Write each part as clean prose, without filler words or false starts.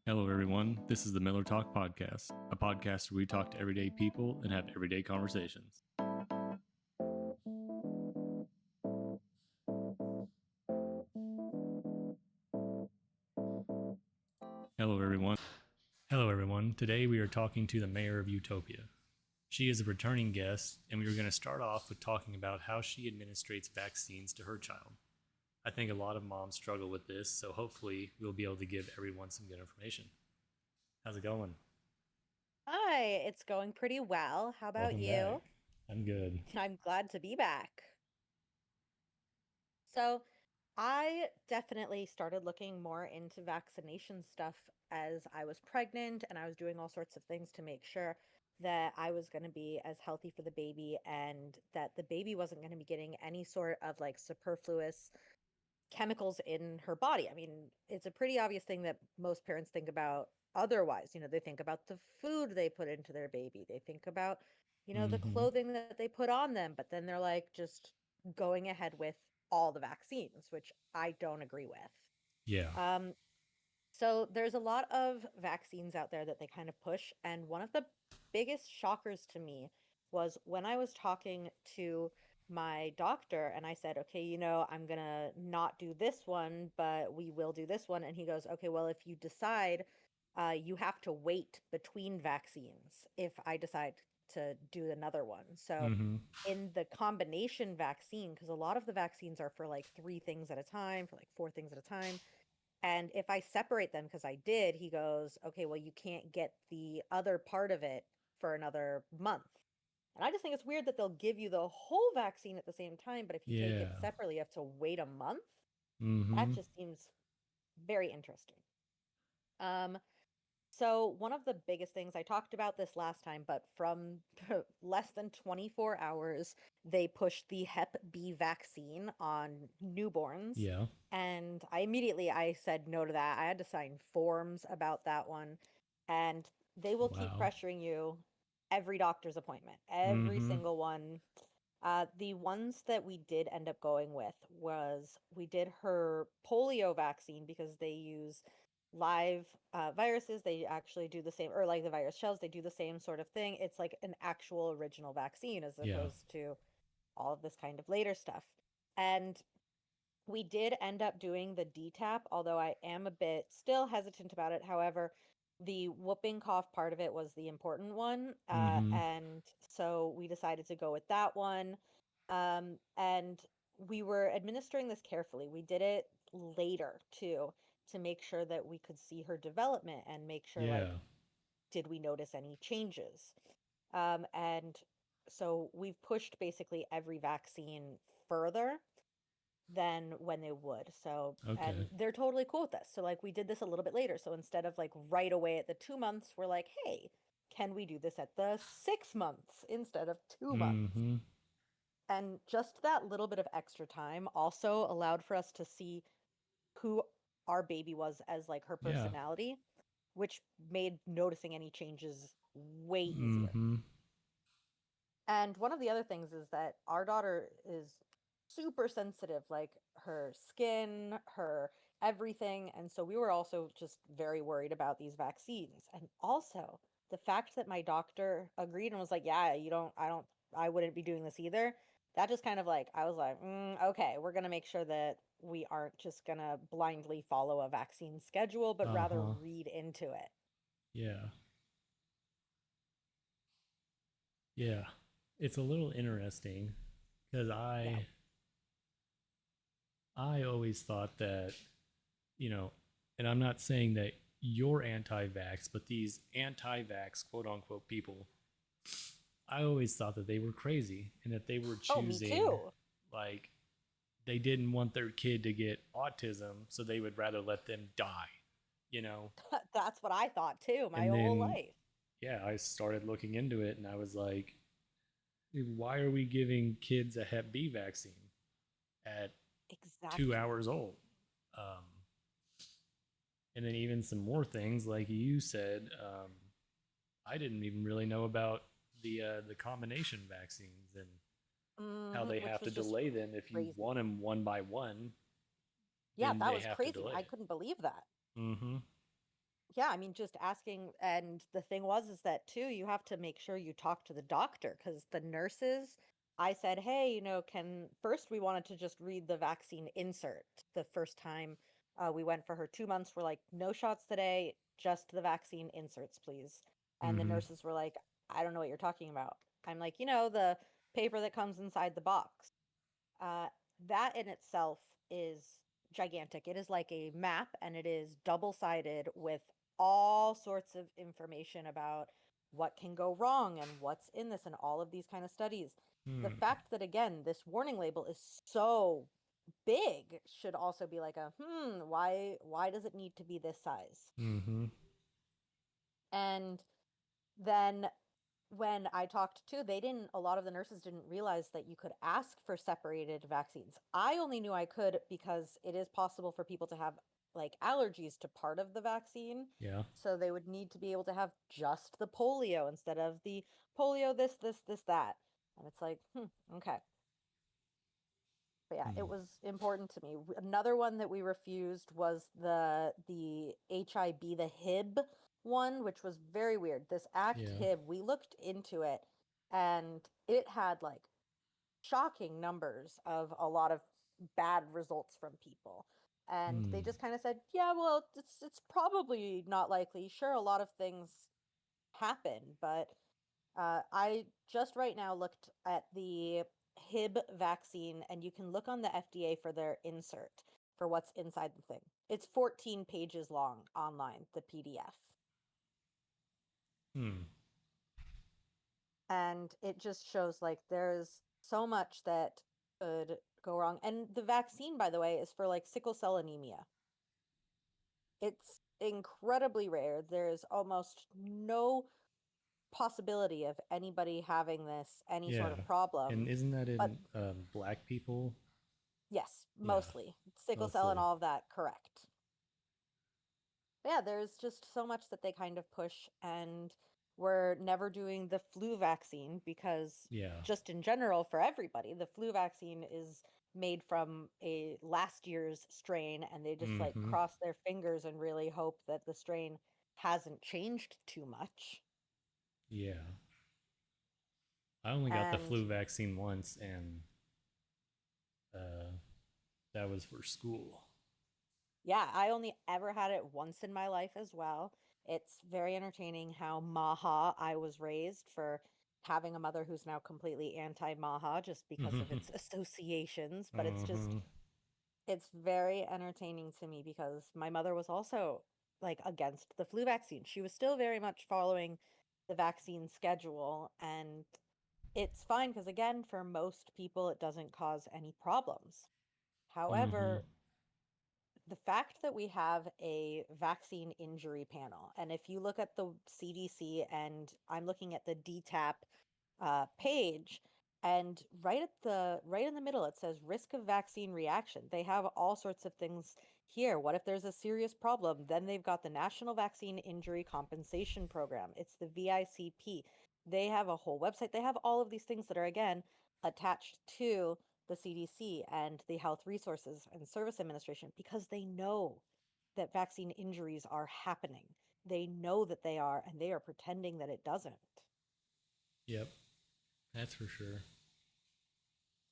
Hello, everyone. This is the Miller Talk Podcast, a podcast where we talk to everyday people and have everyday conversations. Hello, everyone. Hello, everyone. Today we are talking to the mayor of Utopia. She is a returning guest, and we are going to start off with talking about how she administrates vaccines to her child. I think a lot of moms struggle with this, so hopefully we'll be able to give everyone some good information. How's it going? Hi, it's going pretty well. How about Welcome you? back. I'm good. I'm glad to be back. So, I definitely started looking more into vaccination stuff as I was pregnant, and I was doing all sorts of things to make sure that I was going to be as healthy for the baby and that the baby wasn't going to be getting any sort of like superfluous chemicals in her body. I mean, it's a pretty obvious thing that most parents think about otherwise. They think about the food they put into their baby. They think about, the Mm-hmm. clothing that they put on them, but then they're like just going ahead with all the vaccines, which I don't agree with. Yeah. Um, so there's a lot of vaccines out there that they kind of push, and one of the biggest shockers to me was when I was talking to my doctor and I said, "Okay, I'm gonna not do this one, but we will do this one." And he goes, "Okay, well, if you decide, you have to wait between vaccines if I decide to do another one." So Mm-hmm. in the combination vaccine, because a lot of the vaccines are for like three things at a time, for like four things at a time. And if I separate them, because I did, he goes, "Okay, well, you can't get the other part of it for another month." And I just think it's weird that they'll give you the whole vaccine at the same time, but if you take it Yeah. separately, you have to wait a month. That Mm-hmm. just seems very interesting. Um, so one of the biggest things I talked about this last time, but from less than 24 hours, they pushed the Hep B vaccine on newborns. Yeah. And I said no to that. I had to sign forms about that one. And they will keep Wow. pressuring you every doctor's appointment, every Mm-hmm. single one. The ones that we did end up going with was we did her polio vaccine because they use live viruses. They actually do the same, or like the virus shells, they do the same sort of thing. It's like an actual original vaccine as Yeah. opposed to all of this kind of later stuff. And we did end up doing the DTaP, although I am a bit still hesitant about it. However, the whooping cough part of it was the important one. Mm-hmm. And so we decided to go with that one. And we were administering this carefully. We did it later too, to make sure that we could see her development and make sure, like, Yeah. did we notice any changes? And so we've pushed basically every vaccine further than when they would. So, Okay. and they're totally cool with this. So, like, we did this a little bit later. So instead of like right away at the 2 months, we're like, hey, can we do this at the 6 months instead of 2 months? Mm-hmm. And just that little bit of extra time also allowed for us to see who our baby was as like her Yeah. personality, which made noticing any changes way easier. Mm-hmm. And one of the other things is that our daughter is super sensitive, like her skin, her everything. And so we were also just very worried about these vaccines. And also the fact that my doctor agreed and was like, yeah, I wouldn't be doing this either. That just kind of like, I was like, okay, we're going to make sure that we aren't just going to blindly follow a vaccine schedule, but rather Uh-huh. read into it. Yeah. Yeah. It's a little interesting because Yeah. I always thought that, you know, and I'm not saying that you're anti-vax, but these anti-vax quote unquote people, I always thought that they were crazy and that they were Oh, me choosing too. like they didn't want their kid to get autism, so they would rather let them die, you know? That's what I thought too, my And whole then, life. yeah, I started looking into it and I was like, why are we giving kids a Hep B vaccine at 2 hours Exactly. old? Um, and then even some more things, like you said, I didn't even really know about the combination vaccines and how they Which have to was just delay them. If you want crazy. them one by one, Yeah, then that they was have to crazy. delay I it. couldn't believe that. Mm-hmm. Yeah, I mean, just asking. And the thing was, is that too, you have to make sure you talk to the doctor because the nurses, I said, hey, first we wanted to just read the vaccine insert the first time we went for her 2 months. We're like, no shots today, just the vaccine inserts, please. And the Mm-hmm. nurses were like, I don't know what you're talking about. I'm like, the paper that comes inside the box. Uh, that in itself is gigantic. It is like a map and it is double sided with all sorts of information about what can go wrong and what's in this and all of these kind of studies. The Mm. fact that, again, this warning label is so big should also be like why does it need to be this size? Mm-hmm. And then when I talked to, a lot of the nurses didn't realize that you could ask for separated vaccines. I only knew I could because it is possible for people to have like allergies to part of the vaccine. Yeah. So they would need to be able to have just the polio instead of the polio, this, that. And it's like, okay. But yeah, it Mm. was important to me. Another one that we refused was the HIB, the HIB one, which was very weird. This ACT Yeah. HIB, we looked into it, and it had like shocking numbers of a lot of bad results from people. And they Mm. just kind of said, yeah, well, it's probably not likely. Sure, a lot of things happen, but I just right now looked at the HIB vaccine, and you can look on the FDA for their insert for what's inside the thing. It's 14 pages long online, the PDF. Mm. And it just shows like there's so much that could go wrong. And the vaccine, by the way, is for like sickle cell anemia. It's incredibly rare. There's almost no possibility of anybody having this, any sort Yeah. of And problem. isn't that But in black people? yes, Yeah. mostly. Sickle cell and Mostly. all of that, correct. But yeah, there's just so much that they kind of push, and we're never doing the flu vaccine because, Yeah. just in general, for everybody, the flu vaccine is made from a last year's strain, and they just like Mm-hmm. cross their fingers and really hope that the strain hasn't changed too much. Yeah. I only got the And flu vaccine once, and uh, that was for school. yeah, I only ever had it once in my life as well. It's very entertaining how Maha I was raised for having a mother who's now completely anti Maha just because of Mm-hmm. its associations. But Uh-huh. it's very entertaining to me because my mother was also like against the flu vaccine. She was still very much following the vaccine schedule. And it's fine because, again, for most people, it doesn't cause any problems. Mm-hmm. However, the fact that we have a vaccine injury panel, and if you look at the CDC, and I'm looking at the DTaP page, and right in the middle it says risk of vaccine reaction. They have all sorts of things here. What if there's a serious problem? Then they've got the National Vaccine Injury Compensation Program. It's the VICP. They have a whole website. They have all of these things that are, again, attached to the CDC and the Health Resources and Service Administration because they know that vaccine injuries are happening. They know that they are, and they are pretending that it doesn't. Yep. That's for sure.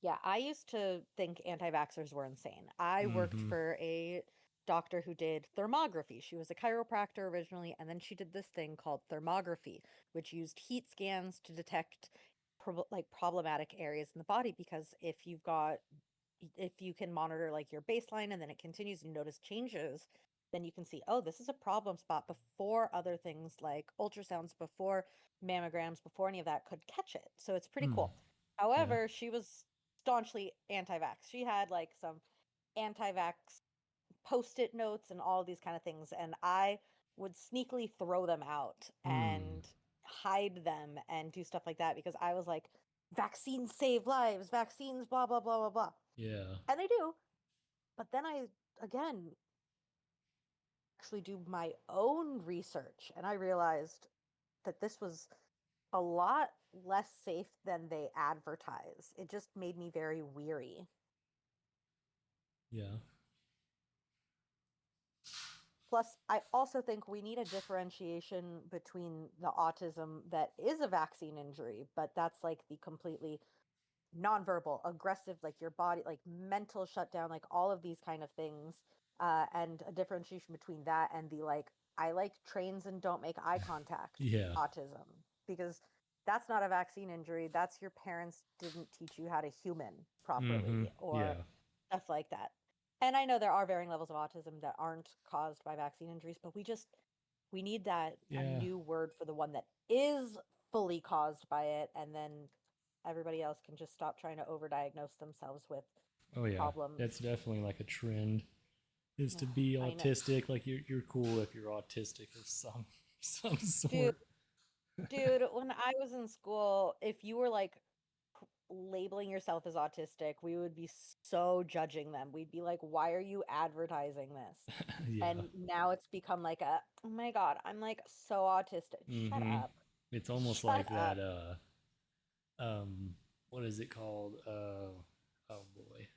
Yeah, I used to think anti vaxxers were insane. I worked Mm-hmm. for a doctor who did thermography. She was a chiropractor originally, and then she did this thing called thermography, which used heat scans to detect problematic areas in the body. Because if you can monitor like your baseline and then it continues and you notice changes, then you can see, oh, this is a problem spot before other things like ultrasounds, before mammograms, before any of that could catch it. So it's pretty Mm. cool. Yeah. However, she was staunchly anti-vax. She had like some anti-vax post-it notes and all these kind of things, and I would sneakily throw them out Mm. and hide them and do stuff like that because I was like, vaccines save lives, vaccines, blah blah blah blah blah. Yeah. And they do. But then I, again, actually do my own research and I realized that this was a lot less safe than they advertise. It just made me very weary. Yeah. Plus, I also think we need a differentiation between the autism that is a vaccine injury, but that's like the completely nonverbal, aggressive, like your body, like mental shutdown, like all of these kind of things, and a differentiation between that and the like, I like trains and don't make eye contact Yeah. autism, because that's not a vaccine injury. That's your parents didn't teach you how to human Mm-hmm. properly or Yeah. stuff like that. And I know there are varying levels of autism that aren't caused by vaccine injuries, but we need that a Yeah. new word for the one that is fully caused by it, and then everybody else can just stop trying to overdiagnose themselves with Oh yeah. problems. That's definitely like a trend is to be I know. autistic. Like you're cool if you're autistic of some some Dude, sort. dude, when I was in school, if you were like labeling yourself as autistic, we would be so judging them. We'd be like, "Why are you advertising this?" Yeah. And now it's become like a, "Oh my God, I'm like so autistic." Shut Mm-hmm. up. It's almost Shut like up. that what is it called? Oh boy.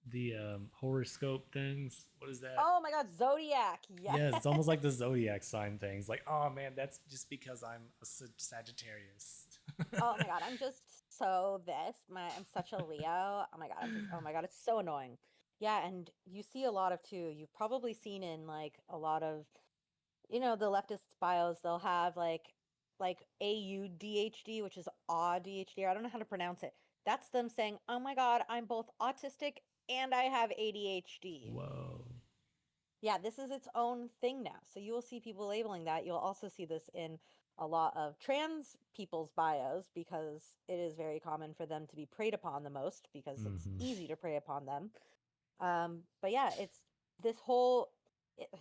The horoscope things. What is that? Oh my God, Zodiac. Yes. Yes, it's almost like the zodiac sign things. Like, oh man, that's just because I'm a Sagittarius. Oh my God, I'm just so this. I'm such a Leo. Oh my God, oh my God, it's so annoying. Yeah, and you see a lot of too. You've probably seen in like a lot of, the leftist bios, they'll have like AUDHD, which is ADHD. I don't know how to pronounce it. That's them saying, "Oh my God, I'm both autistic and I have ADHD." Whoa. Yeah, this is its own thing now. So you will see people labeling that. You'll also see this in a lot of trans people's bios, because it is very common for them to be preyed upon the most because it's Mm-hmm. easy to prey upon them. But yeah, it's this whole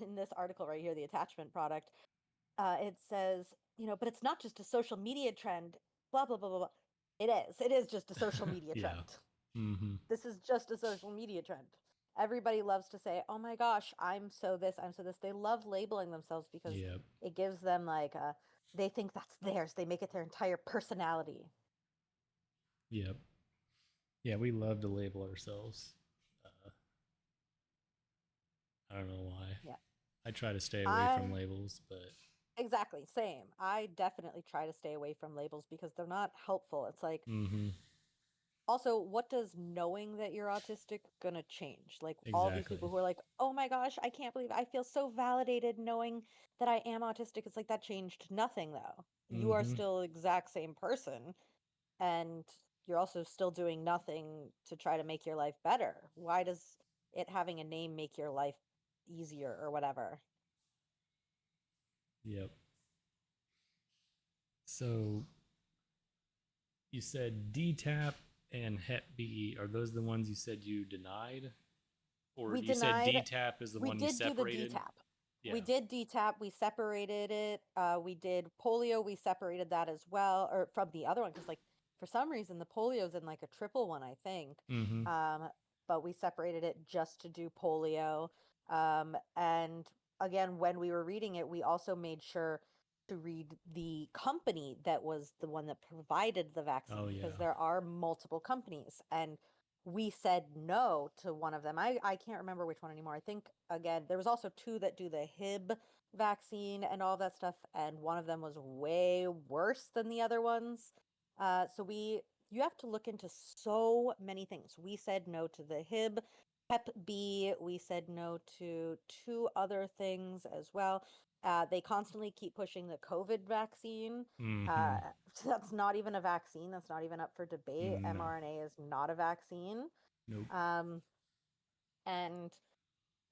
in this article right here, the attachment product. It says, but it's not just a social media trend. Blah blah blah blah blah. It is. It is just a social media Yeah. trend. Mm-hmm. This is just a social media trend. Everybody loves to say, "Oh my gosh, I'm so this, I'm so this." They love labeling themselves because Yep. it gives them like they think that's theirs. They make it their entire personality. Yep. Yeah, we love to label ourselves. Uh, I don't know why. Yeah. I try to stay away from I labels, but exactly, same. I definitely try to stay away from labels because they're not helpful. It's like, mm-hmm. also, what does knowing that you're autistic gonna change? Like all these Exactly. people who are like, "Oh my gosh, I can't believe I feel so validated knowing that I am autistic." It's like that changed nothing though. You are Mm-hmm. still the exact same person, and you're also still doing nothing to try to make your life better. Why does it having a name make your life easier or whatever? Yep. So you said DTAP and Hep B. Are those the ones you said you denied? Or We you said denied DTAP is the We one you did do the separated? DTAP. We Yeah. did DTAP. We separated it. We did polio. We separated that as well, or from the other one, because like for some reason the polio's in like a triple one, I think. Mm-hmm. Um, but we separated it just to do polio. And again, when we were reading it, we also made sure to read the company that was the one that provided the vaccine, Oh because yeah. there are multiple companies, and we said no to one of them. I can't remember which one anymore. I think, again, there was also two that do the Hib vaccine and all that stuff, and one of them was way worse than the other ones. You have to look into so many things. We said no to the Hib, Hep B. We said no to two other things as well. They constantly keep pushing the COVID vaccine. Mm-hmm. Uh, that's not even a vaccine. That's not even up for debate. No. mRNA is not a vaccine. Nope. Um, and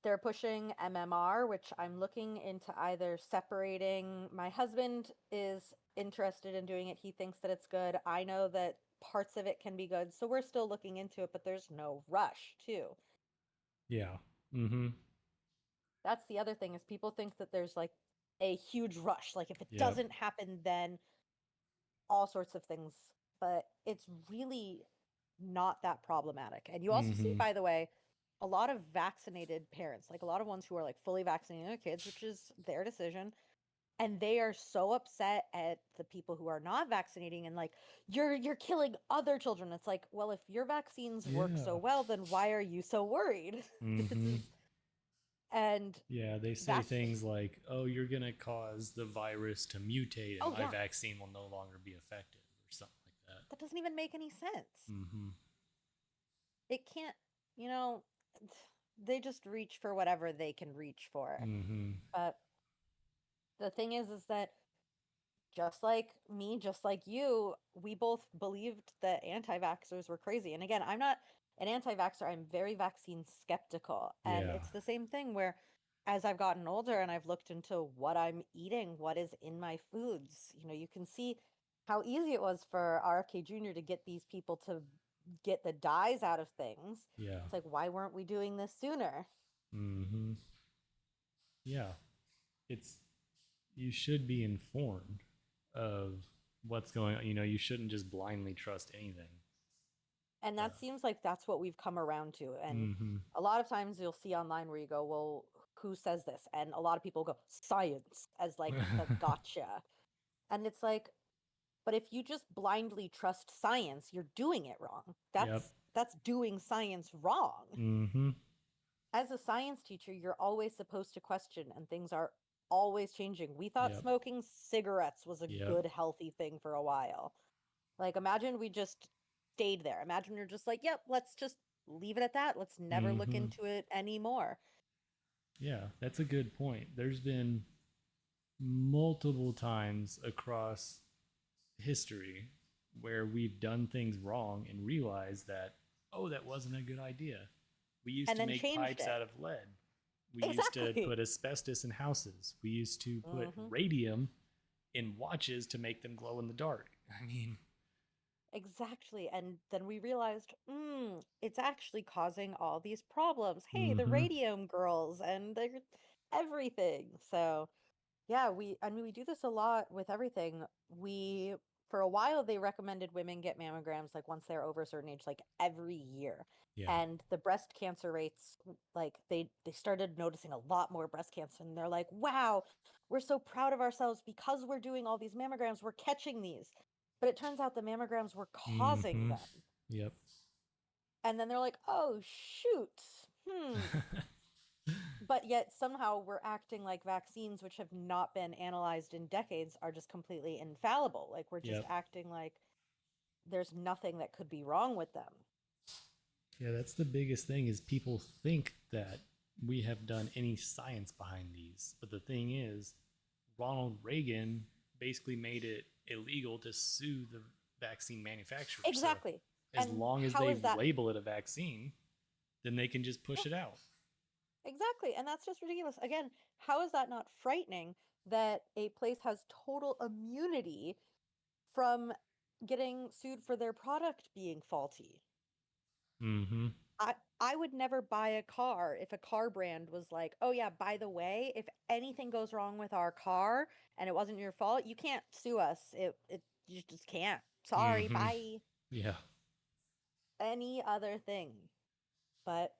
they're pushing MMR, which I'm looking into either separating. My husband is interested in doing it. He thinks that it's good. I know that parts of it can be good. So we're still looking into it, but there's no rush, too. Yeah. Mm-hmm. That's the other thing, is people think that there's like a huge rush. Like if it Yep. doesn't happen, then all sorts of things. But it's really not that problematic. And you also see, Mm-hmm. by the way, a lot of vaccinated parents, like a lot of ones who are like fully vaccinating their kids, which is their decision. And they are so upset at the people who are not vaccinating, and like, you're killing other children. It's like, well, if your vaccines work so Yeah. well, then why are you so worried? This Mm-hmm. is And Yeah, they say that's things like, "Oh, you're going to cause the virus to mutate and oh my yeah, vaccine will no longer be effective," or something like that doesn't even make any that. sense. Mhm. It can't, you know, they just reach for whatever they can reach for. Mhm. But the thing is that just like me, just like you, we both believed that anti vaxxers were crazy. And again, I'm not an anti vaxxer, I'm very vaccine skeptical. And Yeah. it's the same thing where as I've gotten older and I've looked into what I'm eating, what is in my foods, you can see how easy it was for RFK Jr. to get these people to get the dyes out of things. Yeah. It's like, why weren't we doing this sooner? Mhm. Yeah. It's you should be informed of what's going on. You shouldn't just blindly trust anything. And that seems like that's what we've come around to. And Mhm. a lot of times you'll see online where you go, well, who says this? And a lot of people go, science, as like the gotcha. And it's like, but if you just blindly trust science, you're doing it wrong. Yep. That's doing science wrong. Mhm. As a science teacher, you're always supposed to question, and things are always changing. We thought Yep. smoking cigarettes was a Yep. good, healthy thing for a while. Like, imagine we just stayed there. Imagine you're just like, yep, let's just leave it at that. Let's never look Mhm. into it anymore. Yeah, that's a good point. There's been multiple times across history where we've done things wrong and realized that, oh, that wasn't a good idea. We used And to then make changed pipes it. out of lead. We used to Exactly. put asbestos in houses. We used to put Hmm. radium in watches to make them glow in the dark. I mean, Exactly. And then we realized, it's actually causing all these problems. Hey, the mm-hmm. radium girls and they're everything. So, yeah, I mean, we do this a lot with everything. For a while, they recommended women get mammograms like once they're over a certain age, like every year. Yeah. And the breast cancer rates, like they started noticing a lot more breast cancer, and they're like, "Wow, we're so proud of ourselves because we're doing all these mammograms, we're catching these." But it turns out the mammograms were causing Mm-hmm. them. Yep. And then they're like, "Oh shoot, hmm." But yet somehow we're acting like vaccines, which have not been analyzed in decades, are just completely infallible. Like we're just Yep. acting like there's nothing that could be wrong with them. Yeah, that's the biggest thing is people think that we have done any science behind these. But the thing is, Ronald Reagan basically made it illegal to sue the vaccine manufacturer. So Exactly. as And long as how they is that? label it a vaccine, then they can just Yeah, push it out. exactly. And that's just ridiculous. Again, how is that not frightening that a place has total immunity from getting sued for their product being faulty? Mm-hmm. I would never buy a car if a car brand was like, "Oh yeah, by the way, if anything goes wrong with our car and it wasn't your fault, you can't sue us. It you just can't. Sorry, Mm-hmm. bye." Yeah. Any other thing. But,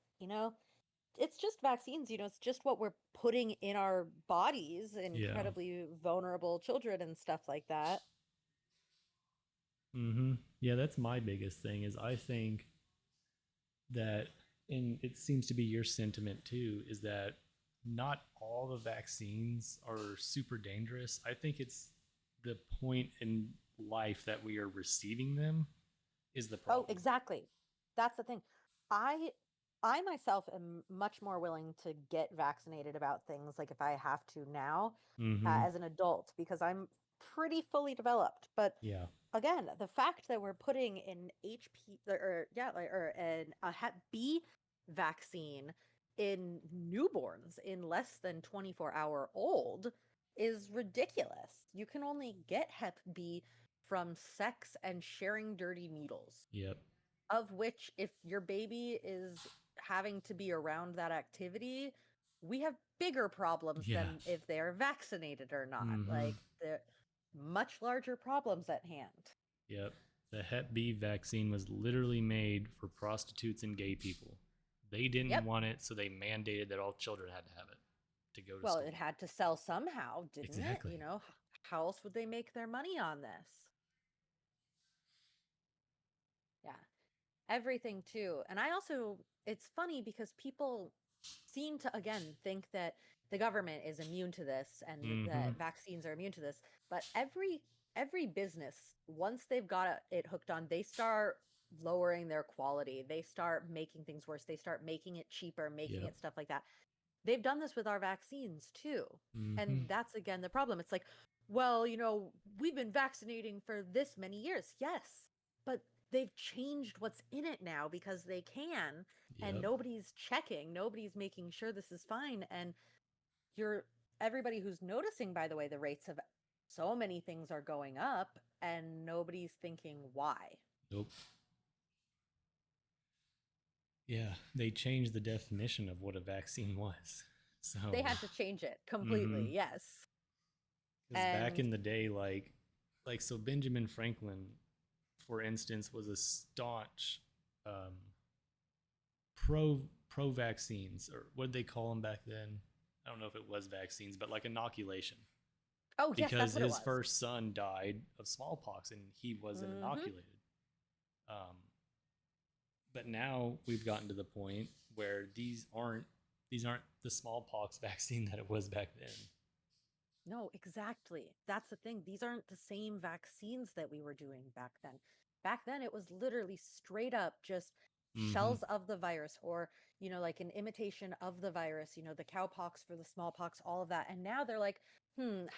it's just vaccines, it's just what we're putting in our bodies, Yeah. incredibly vulnerable children and stuff like that. Mm-hmm. Yeah, that's my biggest thing is I think that, and it seems to be your sentiment too, is that not all the vaccines are super dangerous. I think it's the point in life that we are receiving them is the Oh, problem. exactly. That's the thing. I I myself am much more willing to get vaccinated about things like if I have to now Mm-hmm. as an adult because I'm pretty fully developed. But Yeah. again, the fact that we're putting an HP or yeah, like or an a Hep B vaccine in newborns in less than 24-hour old is ridiculous. You can only get Hep B from sex and sharing dirty needles, Yep. of which if your baby is having to be around that activity, we have bigger problems Yeah. than if they're vaccinated or not. Mm-hmm. Like the much larger problems at hand. Yep. The Hep B vaccine was literally made for prostitutes and gay people. They didn't Yep. want it, so they mandated that all children had to have it to go to Well, school. it had to sell somehow, didn't it? Exactly. How else would they make their money on this? Yeah. Everything too. And I also, it's funny because people seem to again think that the government is immune to this and Mm-hmm. that vaccines are immune to this, but every business, once they've got it hooked on, they start lowering their quality, they start making things worse, they start making it cheaper, making Yep. it stuff like that. They've done this with our vaccines too. And Mm-hmm. that's again the problem. It's like, well, we've been vaccinating for this many years. Yes. But they've changed what's in it now because they can, and Yep. nobody's checking, nobody's making sure this is fine. And you're everybody who's noticing, by the way, the rates of so many things are going up, and nobody's thinking why. Nope. Yeah, they changed the definition of what a vaccine was. So, They had to change it mm-hmm. completely. Yes. Because back And in the day, so Benjamin Franklin, for instance, was a staunch um, pro vaccines, or what did they call them back then? I don't know if it was vaccines, but like inoculation, oh yes, that's because what it his was. first son died of smallpox and he wasn't Mhm. inoculated. Um, but now we've gotten to the point where these aren't the smallpox vaccine that it was back then. No, exactly. That's the thing. These aren't the same vaccines that we were doing back then. Back then, it was literally straight up just Mm-hmm. shells of the virus, or, like an imitation of the virus, the cowpox for the smallpox, all of that. And now they're like,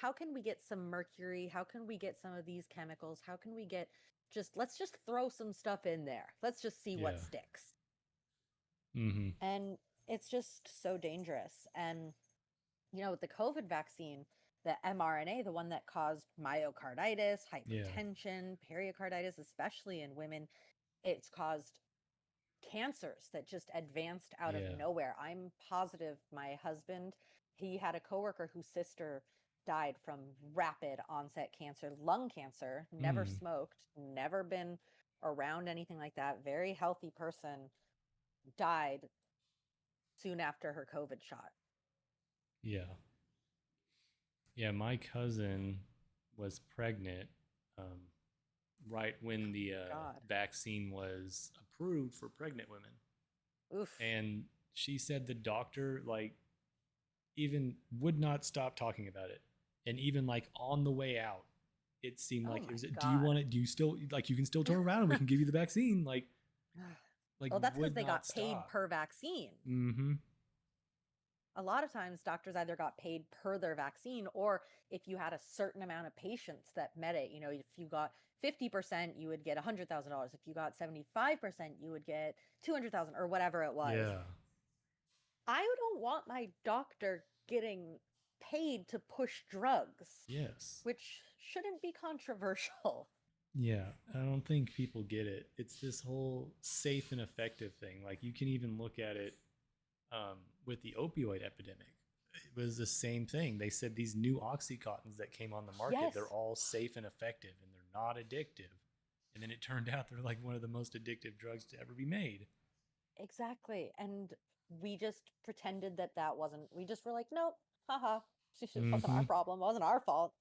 how can we get some mercury? How can we get some of these chemicals? How can we get let's just throw some stuff in there. Let's just see what Yeah. sticks. Mm-hmm. And it's just so dangerous. And with the COVID vaccine, the mRNA, the one that caused myocarditis, Yeah. hypertension, pericarditis, especially in women, it's caused cancers that just advanced out of Yeah. nowhere. I'm positive my husband, he had a coworker whose sister died from rapid onset cancer, lung cancer, never Mm. smoked, never been around anything like that, very healthy person, died soon after her COVID shot. Yeah. Yeah. My cousin was pregnant um, right when the God. vaccine was approved for pregnant women. Oof. And she said the doctor, even would not stop talking about it. And even like on the way out, it seemed Oh like it my was, do you God. want it? Do you still, like, you can still turn around and we can give you the vaccine? Like Well, that's because would they not got paid stop. per vaccine. Mm hmm. A lot of times, doctors either got paid per their vaccine, or if you had a certain amount of patients that met it, if you got 50%, you would get $100,000. If you got 75%, you would get 200,000 or whatever it was. Yeah. I don't want my doctor getting paid to push drugs, Yes. which shouldn't be controversial. Yeah, I don't think people get it. It's this whole safe and effective thing. Like you can even look at it with the opioid epidemic. It was the same thing. They said these new oxycontins that came on the market, they're Yes, all safe and effective, and they're not addictive. And then it turned out they're like one of the most addictive drugs to ever be made. exactly. And we just pretended that that wasn't, we just were like, nope, haha, it wasn't Mm-hmm. our problem, wasn't our fault.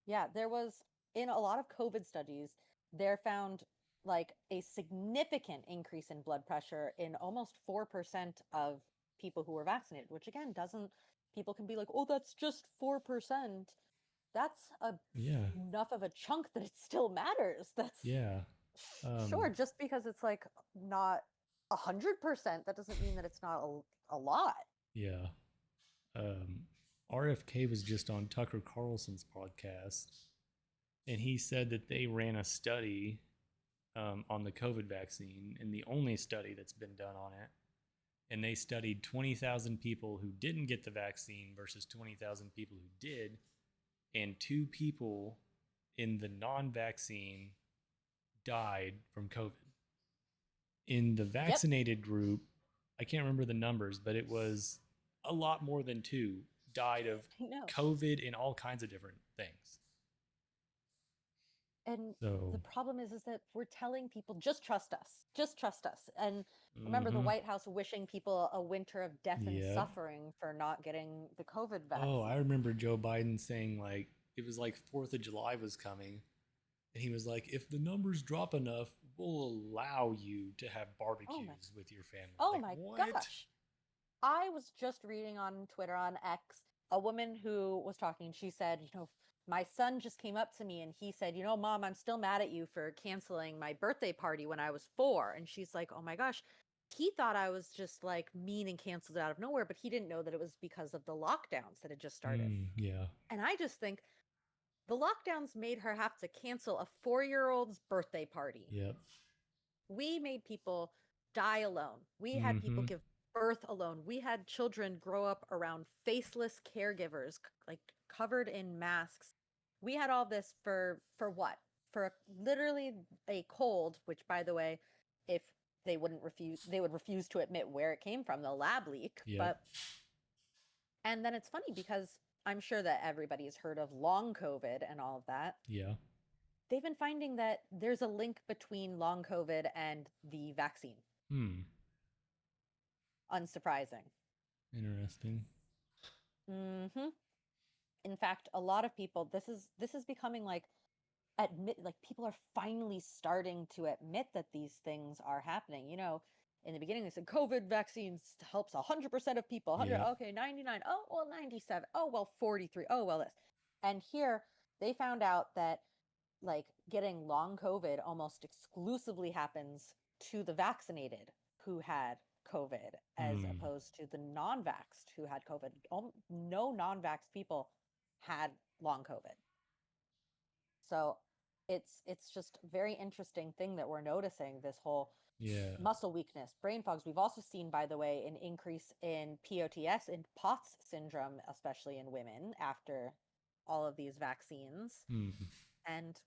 Yeah, there was, in a lot of COVID studies, they're found like a significant increase in blood pressure in almost 4% of people who were vaccinated, which again doesn't, people can be like, oh, that's just 4%. That's Yeah. enough of a chunk that it still matters. That's Yeah. sure, Um, just because it's like not 100%, that doesn't mean that it's not a lot. yeah. Um, RFK was just on Tucker Carlson's podcast, and he said that they ran a study on the COVID vaccine, and the only study that's been done on it. And they studied 20,000 people who didn't get the vaccine versus 20,000 people who did. And two people in the non vaccine died from COVID. In the Yep. vaccinated group, I can't remember the numbers, but it was a lot more than two died of I know. COVID and all kinds of different things. And the So, problem is that we're telling people, just trust us, just trust us. And remember the mm-hmm. White House wishing people a winter of death and Yep. suffering for not getting the COVID Oh, I vaccine. remember Joe Biden saying, like, it was like 4th of July was coming. And he was like, if the numbers drop enough, we'll allow you to have Oh my, barbecues with your family. oh Like, my what? gosh. I was just reading on Twitter, on X, a woman who was talking. She said, my son just came up to me and he said, Mom, I'm still mad at you for canceling my birthday party when I was 4. And she's like, oh my gosh, he thought I was just like mean and canceled it out of nowhere, but he didn't know that it was because of the lockdowns that had just started. Yeah. And I just think the lockdowns made her have to cancel a 4-year-old's birthday party. Yep. We made people die alone. We had people Mm-hmm. give birth alone. We had children grow up around faceless caregivers, like covered in masks. We had all this for what? For literally a cold, which, by the way, if they would refuse to admit where it came from, the lab leak. Yep. But and then it's funny because I'm sure that everybody's heard of long COVID and all of that. Yeah. They've been finding that there's a link between long COVID and the vaccine. Hmm. Unsurprising. Interesting. Mm-hmm. In fact, a lot of people, this is becoming like people are finally starting to admit that these things are happening. In the beginning they said COVID vaccines helps 100% of people. 100, Yep. okay, 99. Oh, well, 97. Oh, well, 43. Oh, well, this. And here they found out that like getting long COVID almost exclusively happens to the vaccinated who had COVID, as Hmm. opposed to the non-vaxxed who had COVID. No non-vaxxed people had long COVID. So it's just a very interesting thing that we're noticing, this whole Yeah. muscle weakness, brain fogs. We've also seen, by the way, an increase in POTS and POTS syndrome, especially in women after all of these vaccines. Hmm. And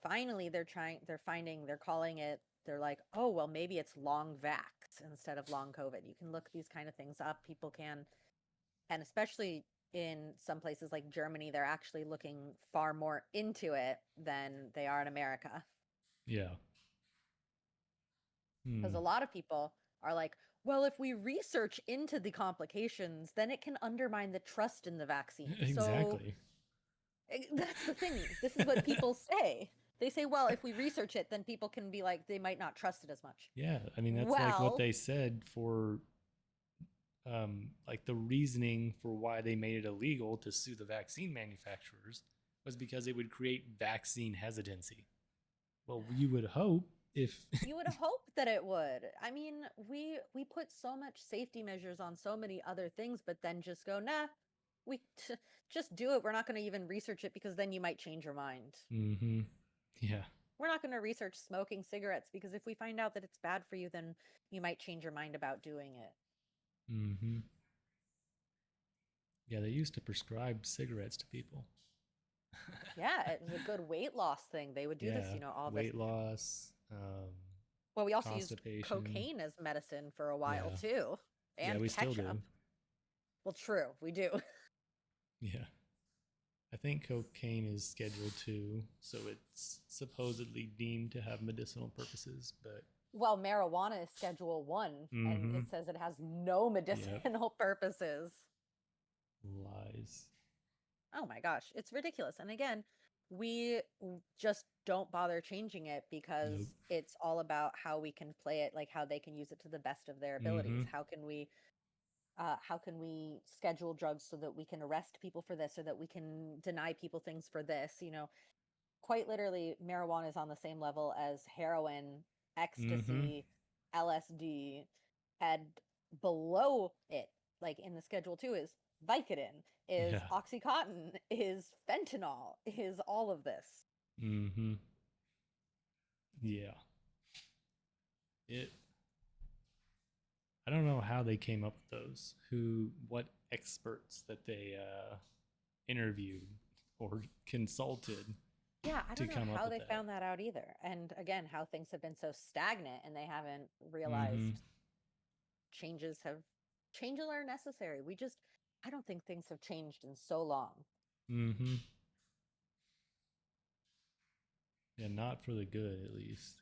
finally they're calling it, they're like, oh, well, maybe it's long vax instead of long COVID. You can look these kind of things up, people can. And especially in some places like Germany, they're actually looking far more into it than they are in America, Yeah. because Hmm. a lot of people are like, well, if we research into the complications, then it can undermine the trust in the vaccine. So Exactly. that's the thing. This is what people say. They say, well, if we research it, then people can be like, they might not trust it as much. Yeah. I mean, that's like what Well, they said for like the reasoning for why they made it illegal to sue the vaccine manufacturers was because it would create vaccine hesitancy. Well, you would hope if you would hope that it would. I mean, we put so much safety measures on so many other things, but then just go, nah, we just do it. We're not going to even research it because then you might change your mind. mm-hmm. Yeah. We're not going to research smoking cigarettes because if we find out that it's bad for you, then you might change your mind about doing it. Mm-hmm. Yeah, they used to prescribe cigarettes to people. Yeah, it was a good weight loss thing. They would do this, Yeah, all this. weight loss, Well, we also used constipation. cocaine as medicine for a while Yeah, too, yeah, and we still ketchup. do. Well, true, we do. Yeah, I think cocaine is Schedule 2, so it's supposedly deemed to have medicinal purposes. But Well, marijuana is Schedule 1, and mm-hmm. it says it has no Yep, medicinal purposes. lies. Oh my gosh, it's ridiculous. And again, we just don't bother changing it Nope. because it's all about how we can play it, like how they can use it to the best of their abilities. Mm-hmm. How can we schedule drugs so that we can arrest people for this, or that we can deny people things for this? Quite literally, marijuana is on the same level as heroin, Mm-hmm. ecstasy, LSD, and below it, like in the Schedule 2, is Vicodin, is Yeah. Oxycontin, is fentanyl, is all of this. Mm-hmm. Yeah. It. I don't know how they came up with those. What experts that they interviewed or consulted Yeah, I to don't know come up how with they that. found that out either. And again, how things have been so stagnant and they haven't Mm-hmm. realized changes have changes are necessary. I don't think things have changed in so long. Mm-hmm. Yeah, not for the good, at least.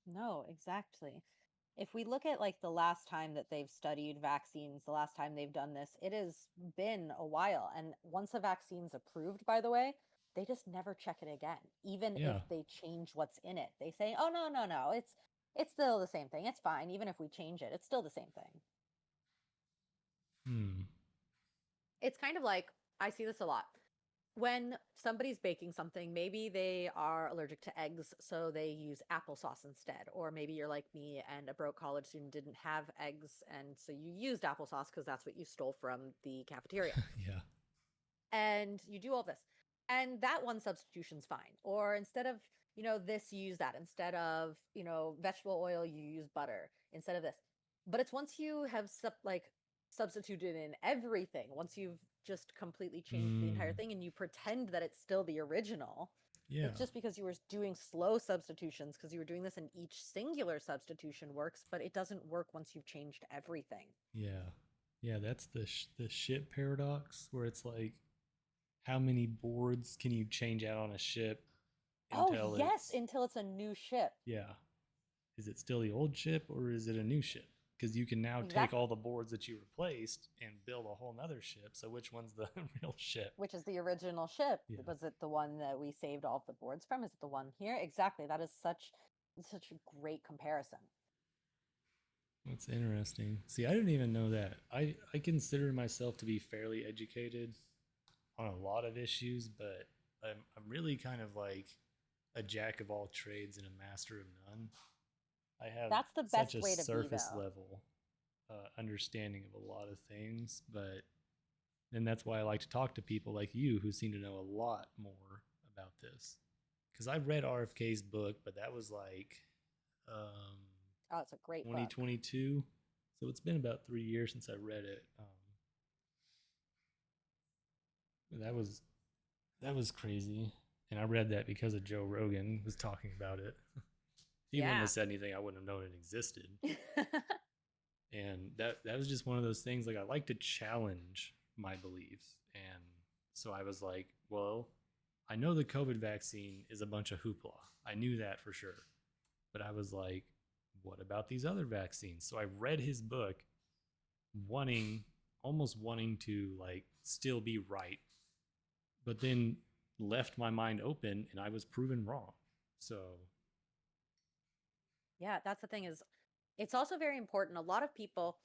No, exactly. If we look at like the last time that they've studied vaccines, the last time they've done this, it has been a while. And once a vaccine's approved, by the way, they just never check it again, even if Yeah. they change what's in it. They say, "Oh, no, no, no, it's still the same thing. It's fine. Even if we change it, it's still the same thing." Hmm. It's kind of like I see this a lot. When somebody's baking something, maybe they are allergic to eggs, so they use applesauce instead. Or maybe you're like me and a broke college student didn't have eggs, and so you used applesauce because that's what you stole from the cafeteria. Yeah. And you do all this. And that one substitution's fine. Or instead of, this, you use that. Instead of, vegetable oil, you use butter instead of this. But it's once you have substituted in everything, once you've just completely changed the entire Mm. thing and you pretend that it's still the original, Yeah. it's just because you were doing slow substitutions because you were doing this and each singular substitution works, but it doesn't work once you've changed everything. Yeah. Yeah. That's the ship paradox, where it's like, how many boards can you change out on a ship Oh, until yes, it's, until it's a new ship. yeah, is it still the old ship or is it a new ship? Because you can now take Exactly. all the boards that you replaced and build a whole nother ship. So which one's the real ship? Which is the original ship? Yeah. Was it the one that we saved all of the boards from? Is it the one here? Exactly. That is such a great comparison. That's interesting. See, I didn't even know that. I consider myself to be fairly educated on a lot of issues, but I'm really kind of like a jack of all trades and a master of none. I have That's the such best a way to be, surface though. level understanding of a lot of things, but and that's why I like to talk to people like you who seem to know a lot more about this. Because I read RFK's book, but that was like um, Oh, it's a great book. 2022, so it's been about 3 years since I read it. That was crazy, and I read that because of Joe Rogan was talking about it. He wouldn't Yeah. have said anything, I wouldn't have known it existed. And that was just one of those things. Like, I like to challenge my beliefs, and so I was like, well, I know the COVID vaccine is a bunch of hoopla. I knew that for sure, but I was like, what about these other vaccines? So I read his book, wanting almost wanting to like still be right, but then left my mind open and I was proven wrong. So, Yeah, that's the thing is it's also very important. A lot of people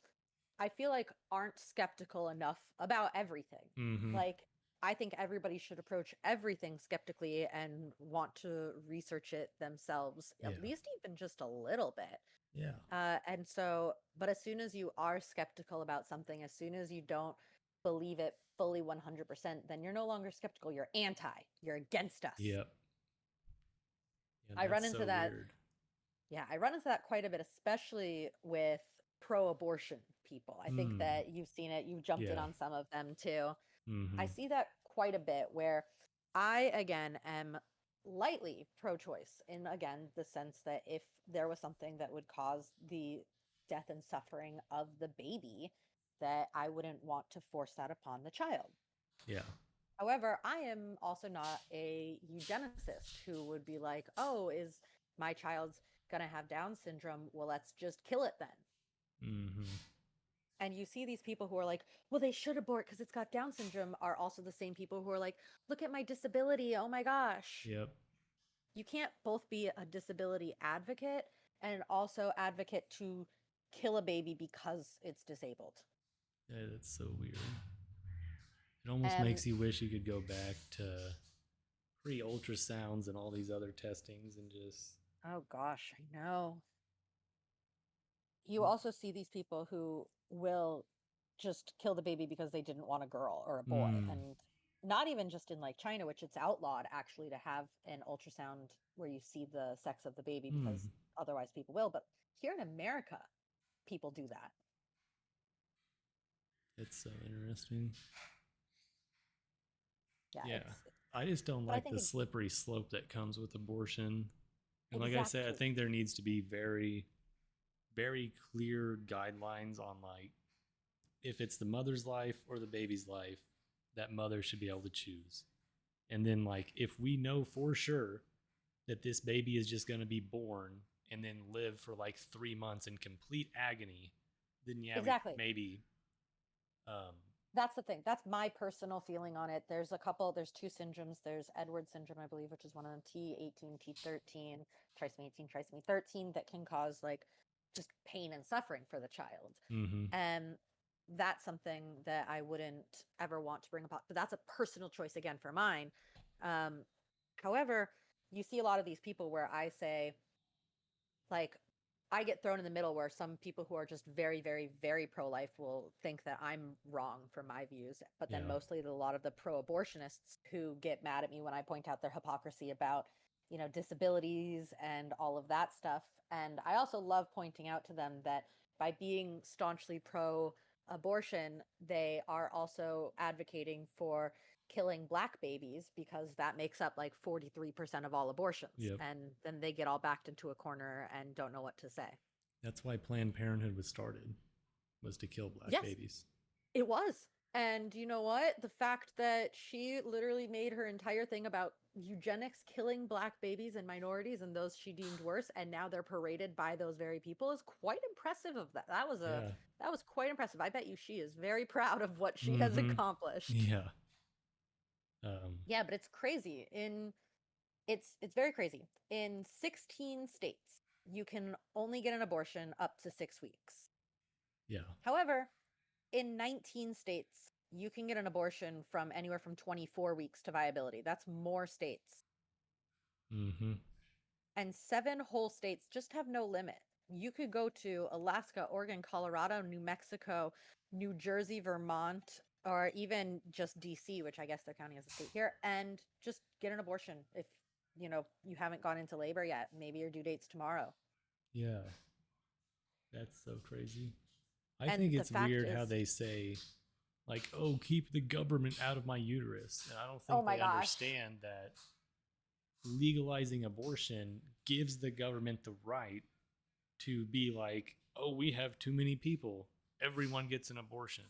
I feel like aren't skeptical enough about everything. mm-hmm. Like I think everybody should approach everything skeptically and want to research it themselves, Yeah. at least even just a little bit. Yeah. And so, but as soon as you are skeptical about something, as soon as you don't believe it fully 100%, then you're no longer skeptical. You're anti, you're against us. Yep. Yeah, I run that's into so that. weird. Yeah, I run into that quite a bit, especially with pro abortion people. I think Mm. that you've seen it, you've jumped in Yeah. on some of them too. I Mm-hmm. see that quite a bit where I, again, am lightly pro choice in, again, the sense that if there was something that would cause the death and suffering of the baby, that I wouldn't want to force that upon the child. Yeah. However, I am also not a eugenicist who would be like, oh, is my child's going to have Down syndrome? Well, let's just kill it then. Mm-hmm. And you see these people who are like, well, they should abort because it's got Down syndrome, are also the same people who are like, look at my disability. Oh my gosh. Yep. You can't both be a disability advocate and also advocate to kill a baby because it's disabled. Yeah, that's so weird. It almost And makes you wish you could go back to pre ultrasounds and all these other testings and just. oh gosh, I know. You also see these people who will just kill the baby because they didn't want a girl or a boy. Mm. And not even just in like China, which it's outlawed actually to have an ultrasound where you see the sex of the baby because Mm. otherwise people will. But here in America, people do that. It's so interesting. Yeah, Yeah. it's I just don't but I like think the slippery slope that comes with abortion. And like I said, I exactly. think there needs to be very, very clear guidelines on like, if it's the mother's life or the baby's life, that mother should be able to choose. And then, like, if we know for sure that this baby is just going to be born and then live for like 3 months in complete agony, then yeah, we Exactly. maybe, um, That's the thing. That's my personal feeling on it. There's two syndromes. There's Edward syndrome, I believe, which is one of them, T18, T13, trisomy 18, trisomy 13, that can cause like just pain and suffering for the child. mm-hmm. that's something that I wouldn't ever want to bring up. But that's a personal choice again for mine. Um, However, you see a lot of these people where I say, like, I get thrown in the middle where some people who are just very, very, very pro life will think that I'm wrong for my views. But then Yeah. mostly a lot of the pro abortionists who get mad at me when I point out their hypocrisy about, disabilities and all of that stuff. And I also love pointing out to them that by being staunchly pro abortion, they are also advocating for killing black babies because that makes up like 43% of all abortions. Yep. And then they get all backed into a corner and don't know what to say. That's why Planned Parenthood was started, was to kill black Yes, babies. it was. And you know what? The fact that she literally made her entire thing about eugenics killing black babies and minorities and those she deemed worse, and now they're paraded by those very people is quite impressive of that. Yeah. That was quite impressive. I bet you she is very proud of what she has Mm-hmm. accomplished. Yeah. Um, Yeah, but it's crazy. It's very crazy. In 16 states, you can only get an abortion up to 6 weeks. yeah. However, in 19 states, you can get an abortion from anywhere from 24 weeks to viability. That's more states. Mm-hmm. And 7 whole states just have no limit. You could go to Alaska, Oregon, Colorado, New Mexico, New Jersey, Vermont, or even just DC, which I guess they're counting as a state here, and just get an abortion if you haven't gone into labor yet. Maybe your due date's tomorrow. Yeah. That's so crazy. I think And the it's fact weird how is, they say, like, oh, keep the government out of my uterus. And I don't oh think my they gosh, understand that legalizing abortion gives the government the right to be like, oh, we have too many people. Everyone gets an abortion.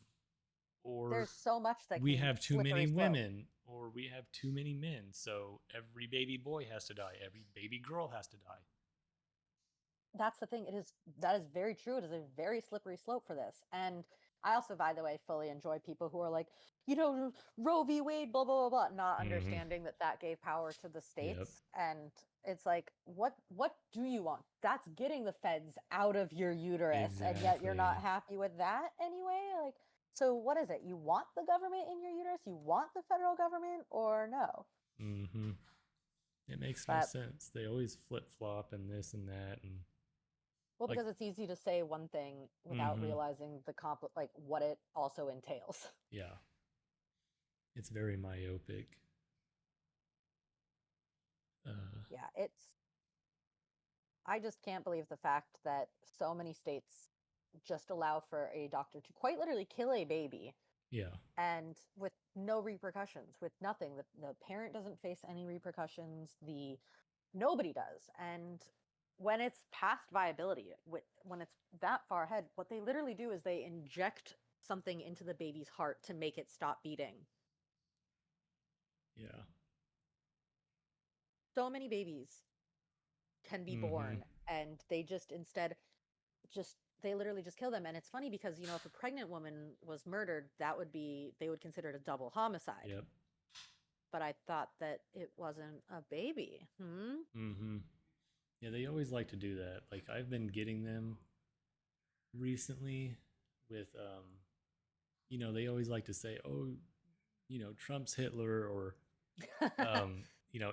Or there's so much that we can have too many slippery slope. women. Or we have too many men. So every baby boy has to die. Every baby girl has to die. That's the thing. That is very true. It is a very slippery slope for this. And I also, by the way, fully enjoy people who are like, Roe v. Wade, blah blah blah blah, not Mm-hmm. understanding that that gave power to the Yep. states. And it's like, what do you want? That's getting the feds out of your uterus, and yet you're not Exactly. happy with that anyway. Like, so what is it? You want the government in your uterus? You want the federal government, or no? Mm-hmm. It makes no But sense. They always flip flop and this and that and well, like because it's easy to say one thing without mm-hmm. realizing like what it also entails. Yeah. It's very myopic. Yeah, I just can't believe the fact that so many states just allow for a doctor to quite literally kill a baby yeah. and with no repercussions, with nothing. The parent doesn't face any repercussions, the nobody does. And when it's past viability, when it's that far ahead, what they literally do is they inject something into the baby's heart to make it stop beating. Yeah. So many babies can be Mm-hmm. born and they just instead just they literally just kill them. And it's funny because if a pregnant woman was murdered, they would consider it a double homicide. Yep. But I thought that it wasn't a baby. Mm-hmm. Yeah, they always like to do that. Like I've been getting them recently with they always like to say, oh, Trump's Hitler or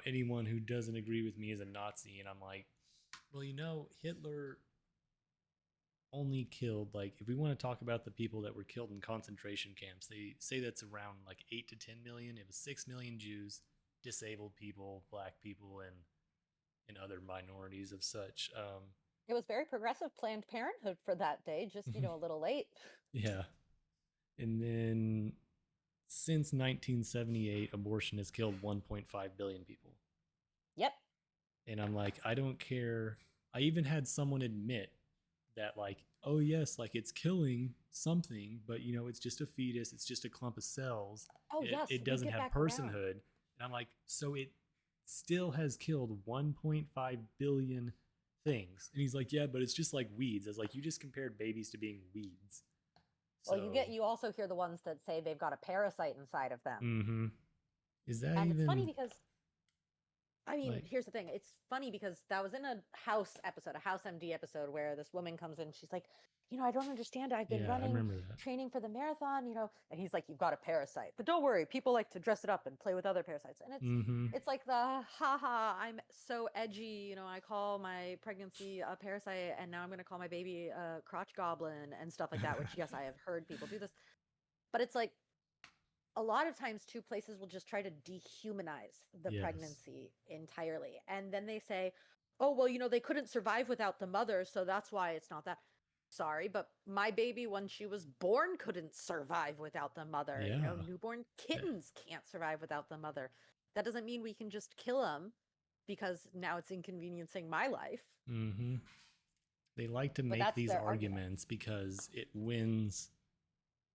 anyone who doesn't agree with me is a Nazi. And I'm like, well, Hitler only killed, like, if we want to talk about the people that were killed in concentration camps, they say that's around like 8 to 10 million. It was 6 million Jews, disabled people, black people, and other minorities of such. It was very progressive Planned Parenthood for that day, just a little late. Yeah. And then since 1978, abortion has killed 1.5 billion people. Yep. And I'm like, I don't care. I even had someone admit that, like, oh yes, like it's killing something, but it's just a fetus, it's just a clump of cells, Oh it, yes, it we doesn't get have back around. personhood. And I'm like, so it still has killed 1.5 billion things. And he's like, yeah, but it's just like weeds. I was like, you just compared babies to being weeds. Well, So you also hear the ones that say they've got a parasite inside of them. mm-hmm. Is that And it's funny even because I mean, Like, here's the thing. It's funny because that was in a House episode, a House MD episode, where this woman comes in. She's like, I don't understand. I've been yeah, I running, remember that. training for the marathon, and he's like, you've got a parasite. But don't worry, people like to dress it up and play with other parasites. And Mm-hmm. it's like the haha, I'm so edgy. I call my pregnancy a parasite, and now I'm going to call my baby a crotch goblin and stuff like that, which, yes, I have heard people do this. But it's like, a lot of times two places will just try to dehumanize the Yes. pregnancy entirely, and then they say, oh well, they couldn't survive without the mother, so that's why it's not that. Sorry, but my baby, when she was born, couldn't survive without the mother. Yeah. Newborn That, kittens can't survive without the mother. That doesn't mean we can just kill them because now it's inconveniencing my life. mm-hmm. They like to But make that's these their argument. arguments because it wins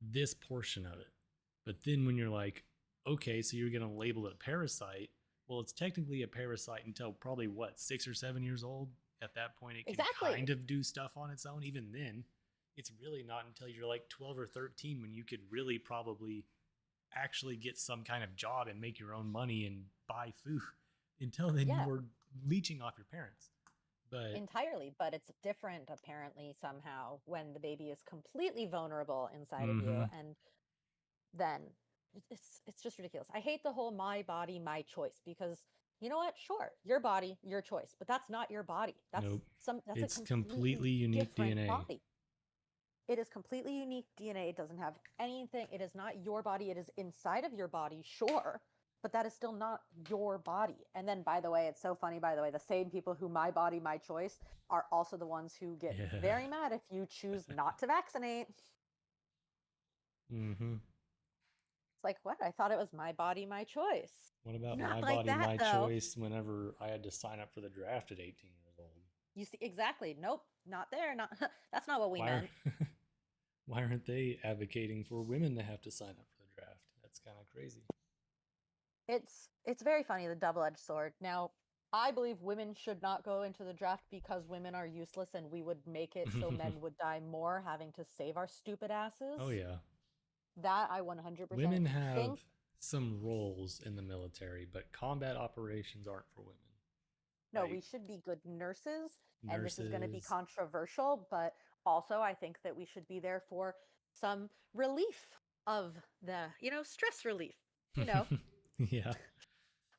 this portion of it. But then when you're like, okay, so you're going to label it a parasite, well, it's technically a parasite until probably what, 6 or 7 years old? At that point, it can Exactly. kind of do stuff on its own. Even then, it's really not until you're like 12 or 13 when you could really probably actually get some kind of job and make your own money and buy food. Until then, you Yeah, were leeching off your parents. But, entirely, but it's different apparently somehow when the baby is completely vulnerable inside of you, mm-hmm, and then it's just ridiculous. I hate the whole my body my choice, because you know what, sure, your body your choice, but that's not your body. nope. That's a It's completely completely unique different DNA. body. It is completely unique DNA. It doesn't have anything. It is not your body. It is inside of your body, sure, but that is still not your body. And then, by the way, it's so funny, by the way, the same people who my body, my choice are also the ones who get Yeah. very mad if you choose not to vaccinate. Mm-hmm. It's like, what? I thought it was my body, my choice. What about Not my like body, that, my though. choice whenever I had to sign up for the draft at 18 years old? You see, exactly. Nope, not there. Not that's not what we Why are meant. why aren't they advocating for women to have to sign up for the draft? That's kind of crazy. It's very funny, the double-edged sword. Now, I believe women should not go into the draft because women are useless, and we would make it so men would die more having to save our stupid Oh asses. yeah. That I 100% Women have think. some roles in the military, but combat operations aren't for women. No, Like we should be good nurses, and this is going to be nurses. controversial, but also I think that we should be there for some relief of the, stress relief. You know, Yeah.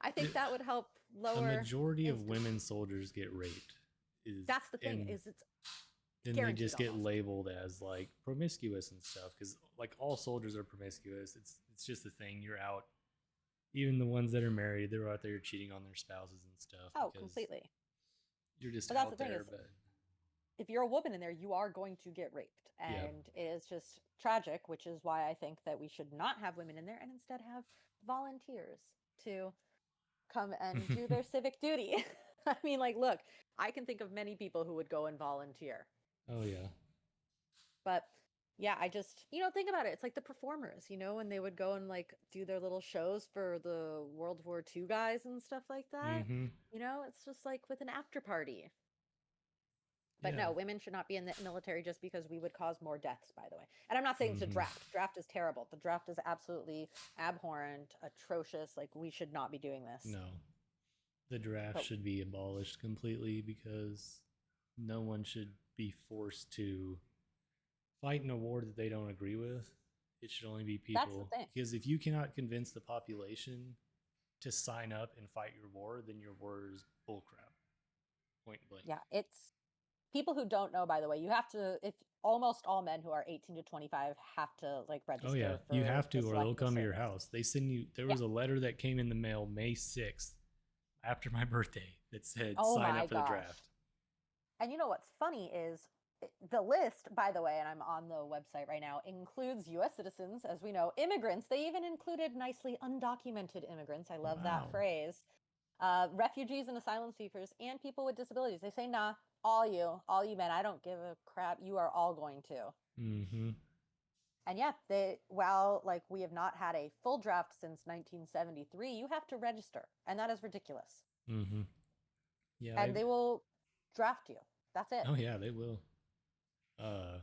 I think that would help A lower majority of instances. women soldiers get raped is That's the thing, and is it's then they guaranteed just get almost. labeled as like promiscuous and stuff because like all soldiers are promiscuous. It's just a thing. You're out. Even the ones that are married, they're out there cheating on their spouses and stuff Oh, because completely. you're just But that's the out thing, there. is But if you're a woman in there, you are going to get raped. yeah, And it is just tragic, which is why I think that we should not have women in there and instead have volunteers to come and do their civic duty. I mean, like, look, I can think of many people who would go and volunteer. oh yeah, But yeah, I just, think about it. It's like the performers, when they would go and like do their little shows for the World War II guys and stuff like that. mm-hmm, It's just like with an after party. But yeah, no, women should not be in the military just because we would cause more deaths, by the way. And I'm not saying it's a mm-hmm. draft. Draft is terrible. The draft is absolutely abhorrent, atrocious. Like, we should not be doing this. No, the draft But should be abolished completely because no one should be forced to fight in a war that they don't agree with. It should only be that's the people. thing. Because if you cannot convince the population to sign up and fight your war, then your war is bullcrap. Point blank. Yeah, it's people who don't know, by the way, you have to, if almost all men who are 18 to 25 have to like Oh yeah, register you for have the to, or they'll selective come to your service. house. They send you. There Yeah. was a letter that came in the mail May 6th, after my birthday, that said Oh sign my up for the gosh. draft. And you know what's funny is the list, by the way, and I'm on the website right now, includes US citizens, as we know, immigrants. They even included nicely undocumented immigrants. I love that Wow. phrase. Refugees and asylum seekers, and people with disabilities. They say, nah, all you men, I don't give a crap. You are all going to. Mm-hmm. And yeah, while like we have not had a full draft since 1973, you have to register. And that is ridiculous. Mm-hmm. Yeah. And they will draft you. That's it. Oh yeah, they will. Uh,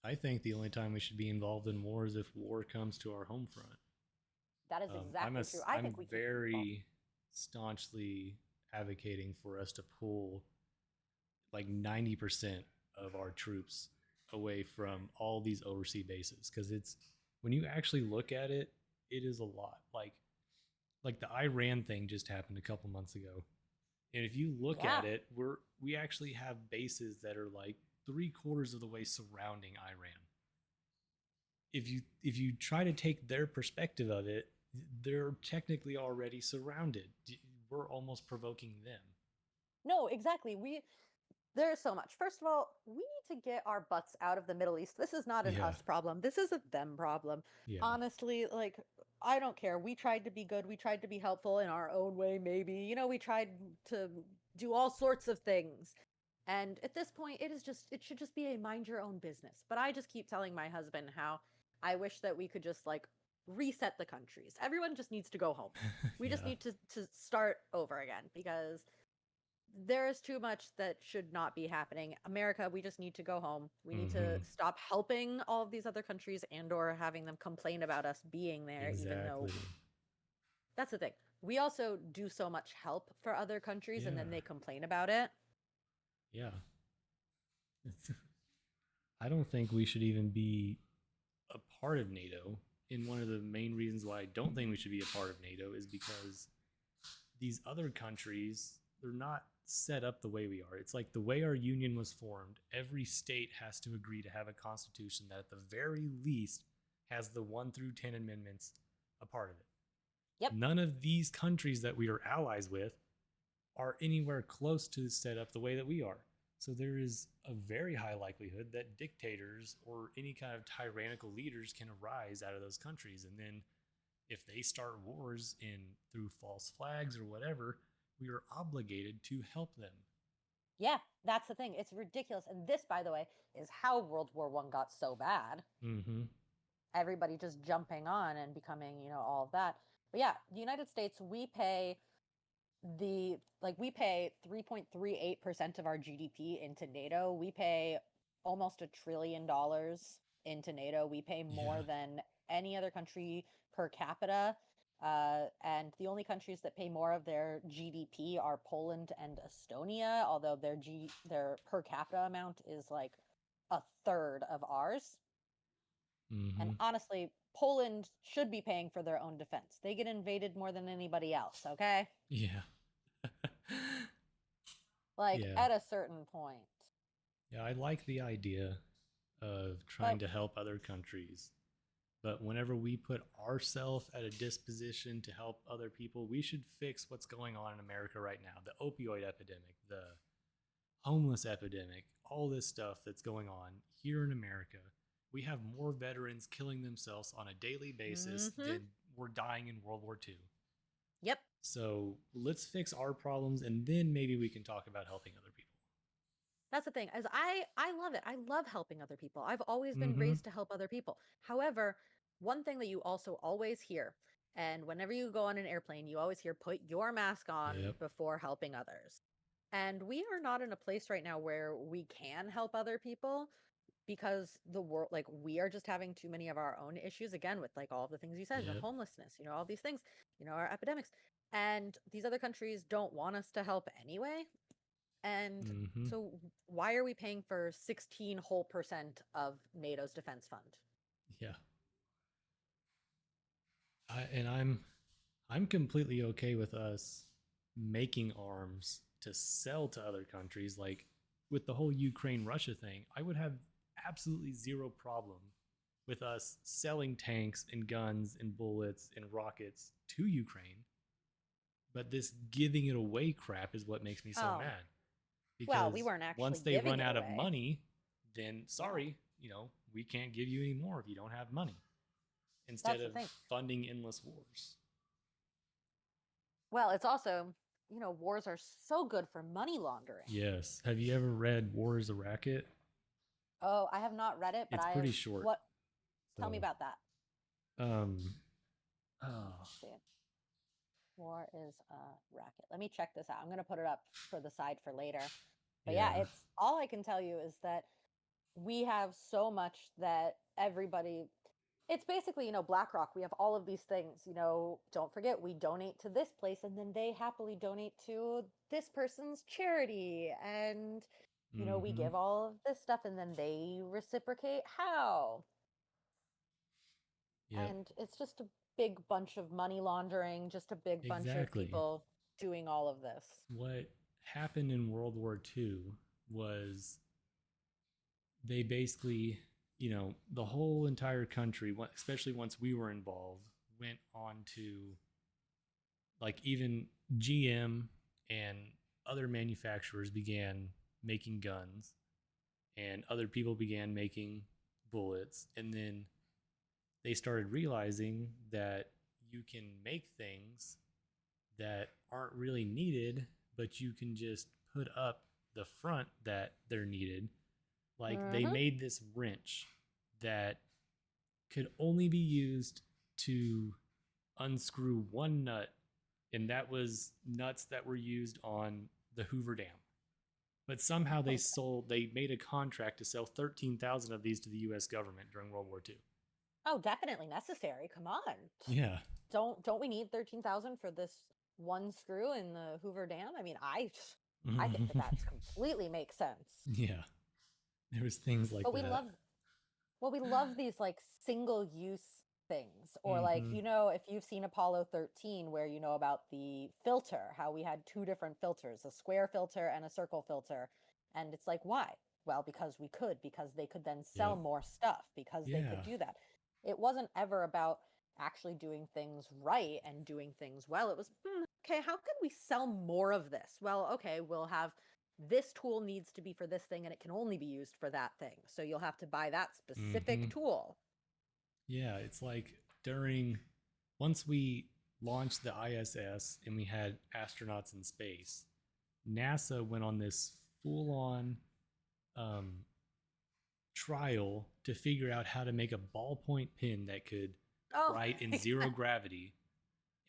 I think the only time we should be involved in war is if war comes to our home front. That is exactly true. I I'm think we keep people. very staunchly advocating for us to pull like 90% of our troops away from all these overseas bases, because it's, when you actually look at it, it is a lot. Like the Iran thing just happened a couple months ago. And if you look Yeah. at it, we actually have bases that are like 3/4 of the way surrounding Iran. If you try to take their perspective of it, they're technically already surrounded. We're almost provoking them. No, exactly. There's so much. First of all, we need to get our butts out of the Middle East. This is not an Yeah, us problem. This is a them problem. yeah, Honestly, like, I don't care. We tried to be good. We tried to be helpful in our own way, maybe. We tried to do all sorts of things. And at this point, it should just be a mind your own business. But I just keep telling my husband how I wish that we could just like reset the countries. Everyone just needs to go home. We just yeah. need to start over again because there is too much that should not be happening. America, we just need to go home. We need to Mm-hmm. stop helping all of these other countries and or having them complain about us being there, even though Exactly. that's the thing. We also do so much help for other countries and then Yeah, they complain about it. yeah. I don't think we should even be a part of NATO. And one of the main reasons why I don't think we should be a part of NATO is because these other countries, they're not set up the way we are. It's like the way our union was formed, every state has to agree to have a constitution that at the very least has the 1 through 10 amendments a part of it. Yep. None of these countries that we are allies with are anywhere close to set up the way that we are. So there is a very high likelihood that dictators or any kind of tyrannical leaders can arise out of those countries. And then if they start wars in through false flags or whatever, we are obligated to help them. Yeah, that's the thing. It's ridiculous. And this, by the way, is how World War One got so bad. Mm-hmm. Everybody just jumping on and becoming, all of that. But yeah, the United States, we pay 3.38% of our GDP into NATO. We pay almost $1 trillion into NATO. We pay more Yeah. than any other country per capita. And the only countries that pay more of their GDP are Poland and Estonia, although their per capita amount is like a third of ours. And Mm-hmm. honestly, Poland should be paying for their own defense. They get invaded more than anybody else, okay? Yeah. Like Yeah. at a certain point. Yeah. I like the idea of trying But to help other countries. But whenever we put ourselves at a disposition to help other people, we should fix what's going on in America right now. The opioid epidemic, the homeless epidemic, all this stuff that's going on here in America. We have more veterans killing themselves on a daily basis mhm. than were dying in World War II. Yep. So let's fix our problems and then maybe we can talk about helping other people. That's the thing. As I love it. I love helping other people. I've always been Mm-hmm. raised to help other people. However, one thing that you also always hear, and whenever you go on an airplane, you always hear put your mask on Yep. before helping others. And we are not in a place right now where we can help other people because the world, like, we are just having too many of our own issues again with like all the things you said, the Yep. homelessness, all these things, our epidemics. And these other countries don't want us to help anyway. And Mm-hmm. so why are we paying for 16 whole percent of NATO's defense fund? Yeah. I'm completely okay with us making arms to sell to other countries. Like with the whole Ukraine Russia thing, I would have absolutely zero problem with us selling tanks and guns and bullets and rockets to Ukraine. But this giving it away crap is what makes me so Oh, mad. well, we Because weren't once actually they giving run it out of away. money, then Yeah, sorry, we can't give you any more if you don't have money, instead that's the of thing. funding endless wars. Well, it's also, wars are so good for money laundering. Yes. Have you ever read War is a Racket? Oh, I have not read it, but It's I have pretty short. what tell me So, about that. um, oh, Let's see. War is a racket. Let me check this out. I'm going to put it up for the side for later. But yeah, yeah. it's all I can tell you is that we have so much that everybody It's basically, BlackRock. We have all of these things. Don't forget, we donate to this place, and then they happily donate to this person's charity. And, we Mm-hmm. give all of this stuff, and then they reciprocate how. Yep. And it's just a big bunch of money laundering, just a big bunch of Exactly. people doing all of this. What happened in World War II was they basically, the whole entire country, especially once we were involved, went on to, like, even GM and other manufacturers began making guns, and other people began making bullets. And then they started realizing that you can make things that aren't really needed, but you can just put up the front that they're needed. Like, they Mm-hmm. made this wrench that could only be used to unscrew one nut, and that was nuts that were used on the Hoover Dam. But somehow Oh, God. they made a contract to sell 13,000 of these to the US government during World War II. Oh, definitely necessary. Come on. Yeah. Don't we need 13,000 for this one screw in the Hoover Dam? I mean, I think that that's completely makes sense. Yeah. There was things like But we that. love Well, we love these like single use things. Or like, Mm-hmm. if you've seen Apollo 13, where you know about the filter, how we had two different filters, a square filter and a circle filter. And it's like, why? Well, because we could, because they could then sell Yep. more stuff, because they could Yeah. do that. It wasn't ever about actually doing things right and doing things well. It was, okay, how could we sell more of this? Well, okay, we'll have this tool needs to be for this thing and it can only be used for that thing. So you'll have to buy that Mm-hmm. specific tool. Yeah. It's like during, once we launched the ISS and we had astronauts in space, NASA went on this full on um, trial to figure out how to make a ballpoint pen that could Oh, write in zero gravity.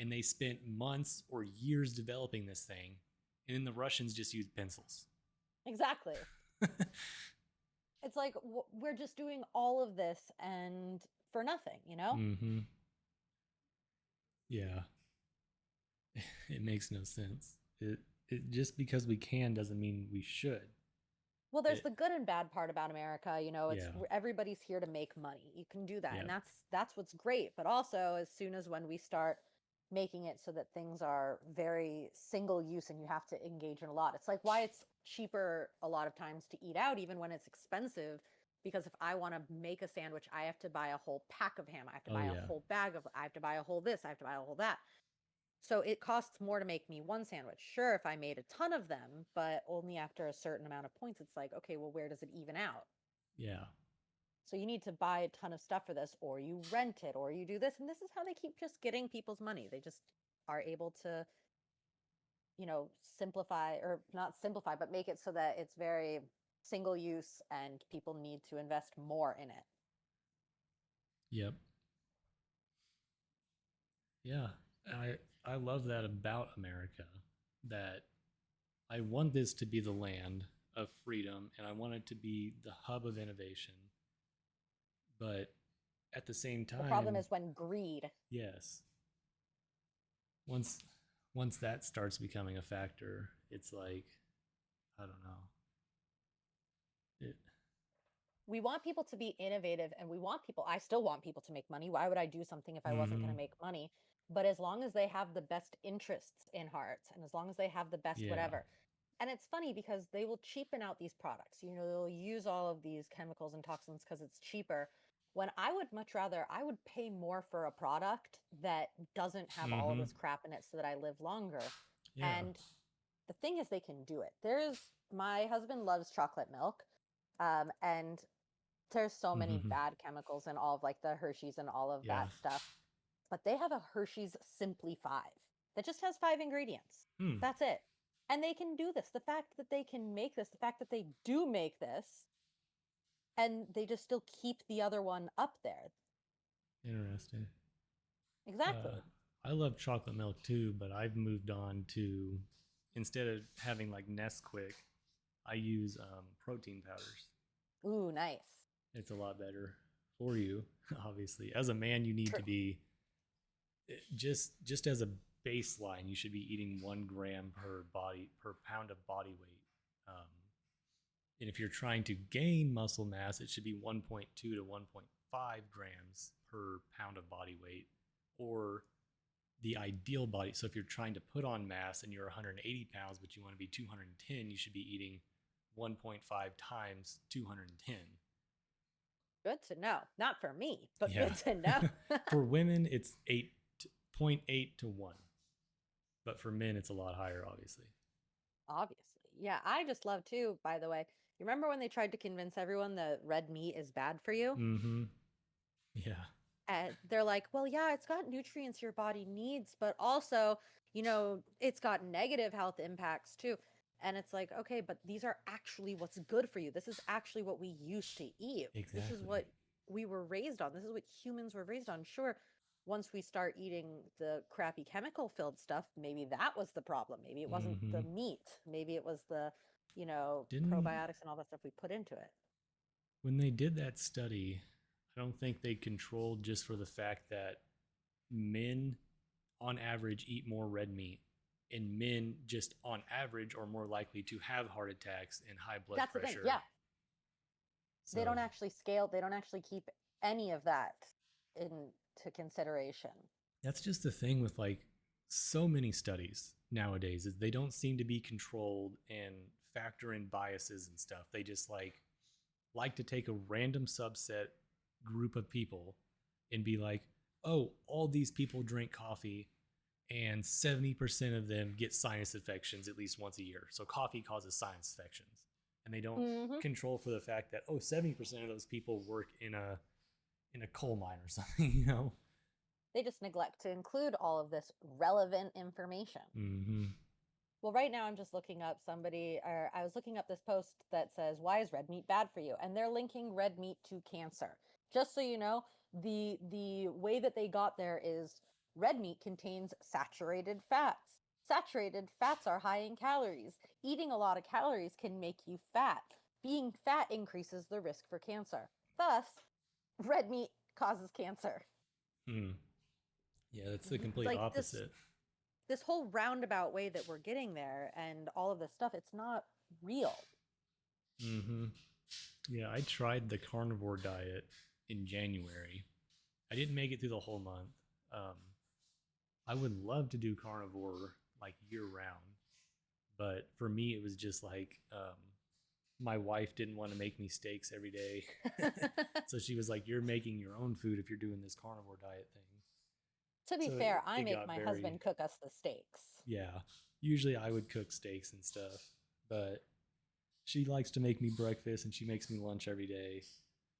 And they spent months or years developing this thing. And then the Russians just used pencils. exactly. It's like we're just doing all of this and for nothing, you know? Mm-hmm. Yeah. It makes no sense. It just because we can doesn't mean we should. Well, there's It the good and bad part about America. It's Yeah. everybody's here to make money. You can do that, and Yeah. that's what's great. But also, as soon as when we start making it so that things are very single use and you have to engage in a lot, it's like why it's cheaper a lot of times to eat out, even when it's expensive. Because if I want to make a sandwich, I have to buy a whole pack of ham. I have to Oh buy a yeah. whole bag of. I have to buy a whole this. I have to buy a whole that. So it costs more to make me one sandwich. Sure, if I made a ton of them, but only after a certain amount of points, it's like, okay, well, where does it even out? Yeah. So you need to buy a ton of stuff for this, or you rent it, or you do this. And this is how they keep just getting people's money. They just are able to, simplify or not simplify, but make it so that it's very single use and people need to invest more in it. Yep. Yeah. I love that about America, that I want this to be the land of freedom and I want it to be the hub of innovation. But at the same The problem time, is when greed. yes, once once that starts becoming a factor, it's like, I don't know. It We want people to be innovative and we want people, I still want people to make money. Why would I do something if I wasn't going mm-hmm. to make money? But as long as they have the best interests in heart and as long as they have the best Yeah. whatever. And it's funny because they will cheapen out these products. They'll use all of these chemicals and toxins because it's cheaper. When I would much rather, I would pay more for a product that doesn't have all of Mm-hmm. this crap in it so that I live longer. Yeah. And the thing is, they can do it. My husband loves chocolate milk. And there's so many Mm-hmm. bad chemicals in all of like the Hershey's and all of Yeah. that stuff. But they have a Hershey's Simply 5 that just has 5 ingredients. Hmm. That's it. And they can do this. The fact that they can make this, the fact that they do make this, and they just still keep the other one up there. Interesting. Uh, Exactly. I love chocolate milk too, but I've moved on to, instead of having like Nesquik, I use protein powders. Ooh, nice. It's a lot better or you, obviously. As a man, you need True. to be just as a baseline. You should be eating 1 gram per pound of body weight. Um, and if you're trying to gain muscle mass, it should be 1.2 to 1.5 grams per pound of body weight, or the ideal body. So if you're trying to put on mass and you're 180 pounds, but you want to be 210, you should be eating 1.5 times 210. Good to know. Not for me, but Yeah. good to know. For women, it's 8.8 to 1. But for men, it's a lot higher, obviously. Obviously. Yeah, I just love too, by the way. You remember when they tried to convince everyone that red meat is bad for you? Mm-hmm. Yeah. And they're like, well, yeah, it's got nutrients your body needs, but also, it's got negative health impacts too. And it's like, okay, but these are actually what's good for you. This is actually what we used to eat. This is Exactly. what we were raised on. This is what humans were raised on. Sure, once we start eating the crappy chemical filled stuff, maybe that was the problem. Maybe it wasn't Mm-hmm. the meat. Maybe it was the, Didn't probiotics and all that stuff we put into it. When they did that study, I don't think they controlled just for the fact that men on average eat more red meat, and men just on average are more likely to have heart attacks and high blood That's the thing. pressure. Yeah. They So don't actually scale, they don't actually keep any of that into consideration. that's just the thing with like so many studies nowadays is they don't seem to be controlled and factor in biases and stuff. They just like to take a random subset group of people and be like, oh, all these people drink coffee and 70% of them get sinus infections at least once a year. So coffee causes sinus infections. And they don't Hmm. control for the fact that, oh, 70% of those people work in a coal mine or something. They just neglect to include all of this relevant information. Mm-hmm. Well, right now I'm just looking up somebody, or I was looking up this post that says, "Why is red meat bad for you?" And they're linking red meat to cancer. Just so you know, the way that they got there is red meat contains saturated fats. Saturated fats are high in calories. Eating a lot of calories can make you fat. Being fat increases the risk for cancer. Thus, red meat causes cancer. Mm. Yeah, that's the complete Like this opposite. this whole roundabout way that we're getting there and all of this stuff, it's not real. Mm-hmm. Yeah, I tried the carnivore diet in January. I didn't make it through the whole month. Um, I would love to do carnivore like year round, but for me, it was just like my wife didn't want to make me steaks every day. So she was like, "You're making your own food if you're doing this carnivore diet thing." To be So fair, I it make got my very, husband cook us the steaks. yeah. Usually I would cook steaks and stuff, but she likes to make me breakfast and she makes me lunch every day.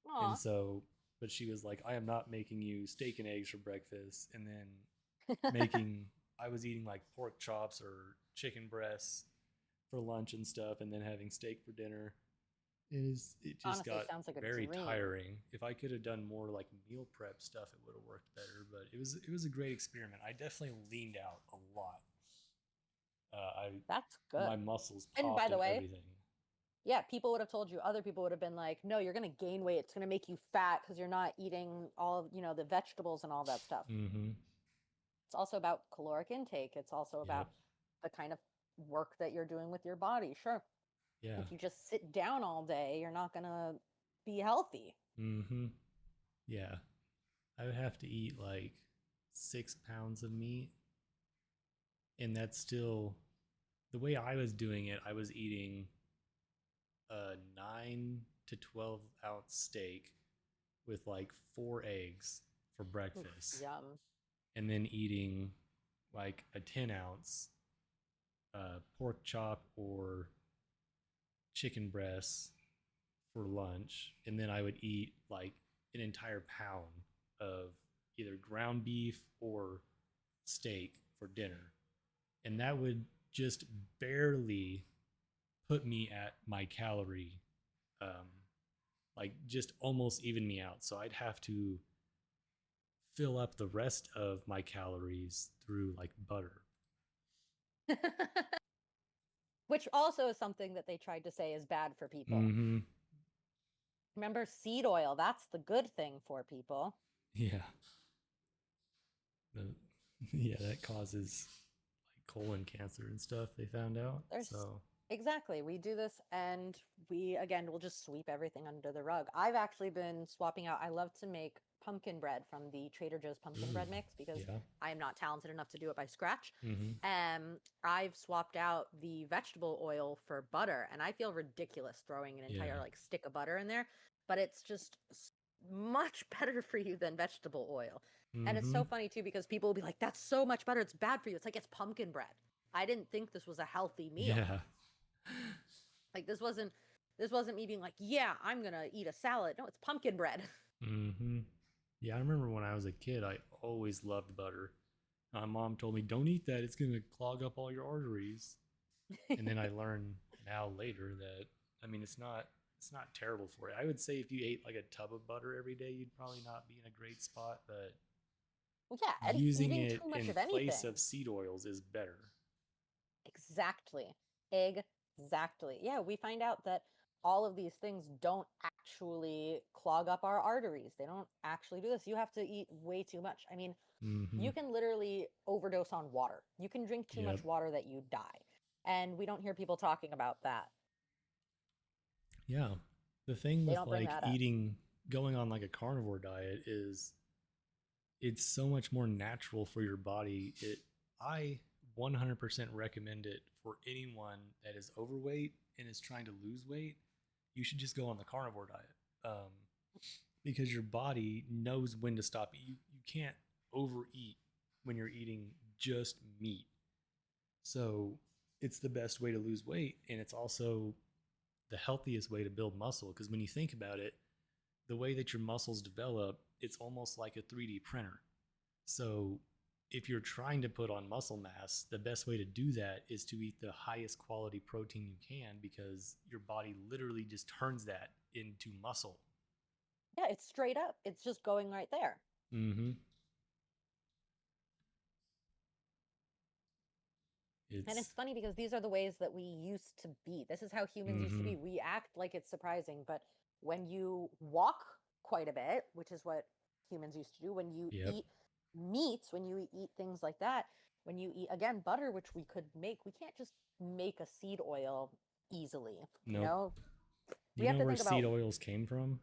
And Aw. so, but she was like, I am not making you steak and eggs for breakfast. And then making, I was eating like pork chops or chicken breasts for lunch and stuff, and then having steak for dinner. It just Honestly, got sounds like a very dream. tiring. If I could have done more like meal prep stuff, it would have worked better. But it was a great experiment. I definitely leaned out a lot. I That's good. My muscles And by popped the and way, everything. yeah, people would have told you, other people would have been like, no, you're going to gain weight. It's going to make you fat because you're not eating all of, the vegetables and all that stuff. Mm-hmm. It's also about caloric intake. It's also Yep. about the kind of work that you're doing with your body. Sure. Yeah. If you just sit down all day, you're not going to be healthy. Mm-hmm. Yeah. I would have to eat like 6 pounds of meat, and that's still the way I was doing it. I was eating a 9 to 12 ounce steak with like 4 eggs for Oof, breakfast, yum. and then eating like a 10 ounce pork chop or chicken breasts for lunch, and then I would eat like an entire pound of either ground beef or steak for dinner, and that would just barely put me at my calorie, um, like just almost even me out. So I'd have to fill up the rest of my calories through like butter. Which also is something that they tried to say is bad for people. Mm-hmm. Remember seed oil? That's the good thing for people. Yeah. The, yeah, that causes like colon cancer and stuff, they found out. There's So, exactly. We do this and we again will just sweep everything under the rug. I've actually been swapping out. I love to make pumpkin bread from the Trader Joe's pumpkin ooh, bread mix because yeah. I am not talented enough to do it by scratch. Mm-hmm. I've swapped out the vegetable oil for butter, and I feel ridiculous throwing an entire Yeah. like stick of butter in there, but it's just much better for you than vegetable oil. And it's Mm-hmm. so funny too because people will be like, "That's so much better. It's bad for you." It's like it's pumpkin bread. I didn't think this was a healthy meal. Yeah. Like this wasn't me being like, "Yeah, I'm going to eat a salad." No, it's pumpkin bread. Mm-hmm. Yeah, I remember when I was a kid, I always loved butter. My mom told me, "Don't eat that; it's gonna clog up all your arteries." And then I learned now later that I mean, it's not terrible for you. I would say if you ate like a tub of butter every day, you'd probably not be in a great spot. But Well, yeah, using eating it too much in of place anything. of seed oils is better. Exactly. Exactly. Yeah, we find out that all of these things don't actually clog up our arteries. They don't actually do this. You have to eat way too much. I mean, Mm-hmm. you can literally overdose on water. You can drink too Yep. much water that you die. And we don't hear people talking about that. Yeah. The thing They with don't bring like that up. eating, going on like a carnivore diet is it's so much more natural for your body. I 100% recommend it for anyone that is overweight and is trying to lose weight. You should just go on the carnivore diet, because your body knows when to stop. You can't overeat when you're eating just meat. So it's the best way to lose weight, and it's also the healthiest way to build muscle. Because when you think about it, the way that your muscles develop, it's almost like a 3D printer. So if you're trying to put on muscle mass, the best way to do that is to eat the highest quality protein you can, because your body literally just turns that into muscle. Yeah, it's straight up. It's just going right there. Mm-hmm. And It's it's funny because these are the ways that we used to be. This is how humans used to mm-hmm. be. We act like it's surprising, but when you walk quite a bit, which is what humans used to do, when you Yep. eat meats, when you eat things like that, when you eat, again, butter, which we could make, we can't just make a seed oil easily. You Nope. know, Do we you have know to where think seed about oils came from?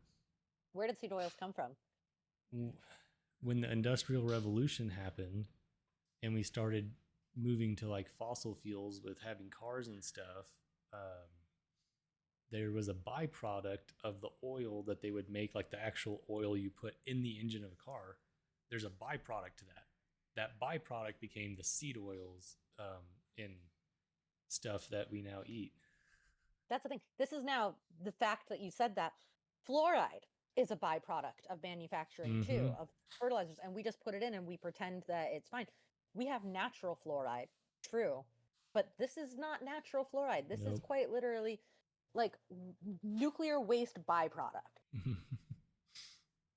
where did seed oils come from? When the Industrial Revolution happened and we started moving to like fossil fuels with having cars and stuff, um, there was a byproduct of the oil that they would make, like the actual oil you put in the engine of a car. There's a byproduct to that. That byproduct became the seed oils, in stuff that we now eat. That's the thing. This is now the fact that you said that fluoride is a byproduct of manufacturing Mm-hmm. too, of fertilizers, and we just put it in and we pretend that it's fine. We have natural fluoride, true, but this is not natural fluoride. This is Nope. quite literally like nuclear waste byproduct.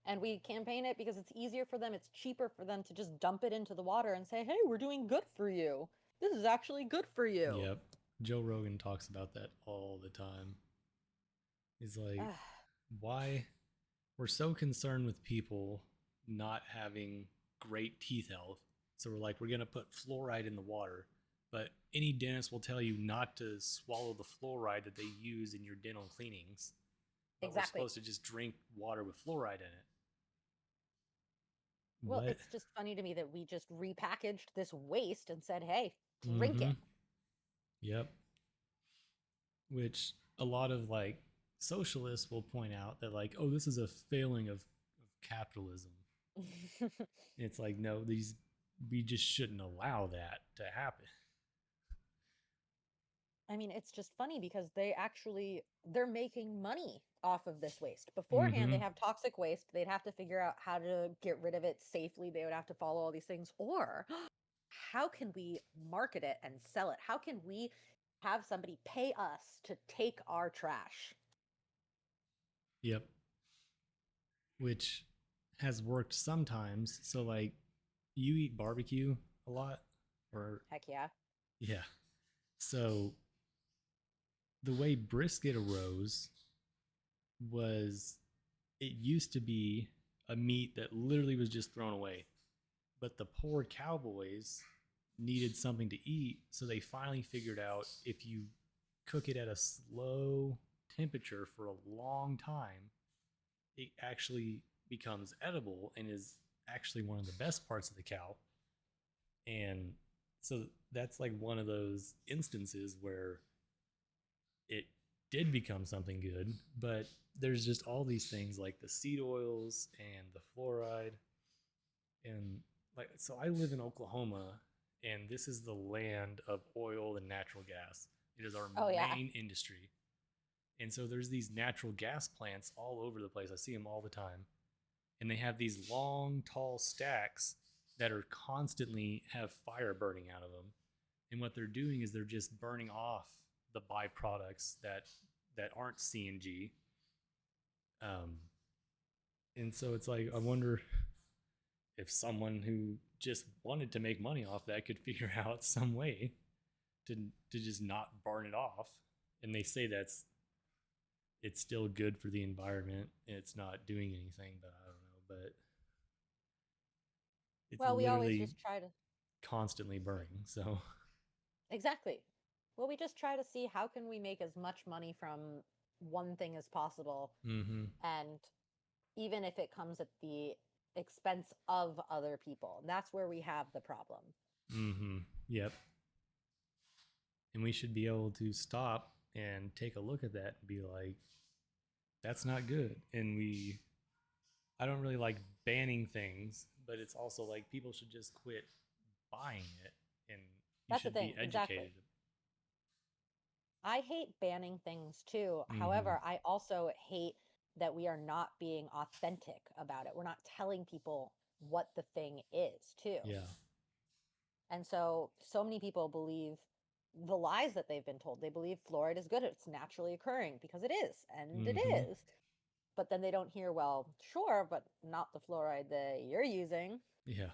And we campaign it because it's easier for them, it's cheaper for them to just dump it into the water and say, hey, we're doing good for you. This is actually good for you. Yep. Joe Rogan talks about that all the time. He's like, why we're so concerned with people not having great teeth health. So we're like, we're going to put fluoride in the water. But any dentist will tell you not to swallow the fluoride that they use in your dental cleanings. But we're Exactly. supposed to just drink water with fluoride in it. Well, What? it's just funny to me that we just repackaged this waste and said, hey, drink Mm-hmm. it. Yep. Which a lot of like socialists will point out that, like, oh, this is a failing of capitalism. It's like, no, these we just shouldn't allow that to happen. I mean, it's just funny because they're making money off of this waste. Beforehand, Mm-hmm. they have toxic waste. They'd have to figure out how to get rid of it safely. They would have to follow all these things. Or how can we market it and sell it? How can we have somebody pay us to take our trash? Yep. Which has worked sometimes. So like, you eat barbecue a lot, or Heck yeah. yeah. So the way brisket arose was it used to be a meat that literally was just thrown away. But the poor cowboys needed something to eat, so they finally figured out if you cook it at a slow temperature for a long time, it actually becomes edible and is actually one of the best parts of the cow. And so that's like one of those instances where it did become something good, but there's just all these things like the seed oils and the fluoride. And like, so I live in Oklahoma, and this is the land of oil and natural gas. It is our Oh yeah. main industry. And so there's these natural gas plants all over the place. I see them all the time. And they have these long, tall stacks that are constantly have fire burning out of them. And what they're doing is they're just burning off the byproducts that aren't CNG. Um, and so it's like I wonder if someone who just wanted to make money off that could figure out some way to just not burn it off. And they say it's still good for the environment and it's not doing anything, but I don't know. But it's Well, we always literally just try to constantly burning. So, exactly. Well, we just try to see how can we make as much money from one thing as possible, mm-hmm, and even if it comes at the expense of other people. That's where we have the problem. mm-hmm, yep. And we should be able to stop and take a look at that and be like, that's not good. And I don't really like banning things, but it's also like people should just quit buying it and you That's the should be thing, educated. exactly. I hate banning things too. Mm-hmm. However, I also hate that we are not being authentic about it. We're not telling people what the thing is, too. Yeah. And so many people believe the lies that they've been told. They believe fluoride is good, it's naturally occurring because it is, and it Mm-hmm. is. But then they don't hear, well, sure, but not the fluoride that you're using. Yeah.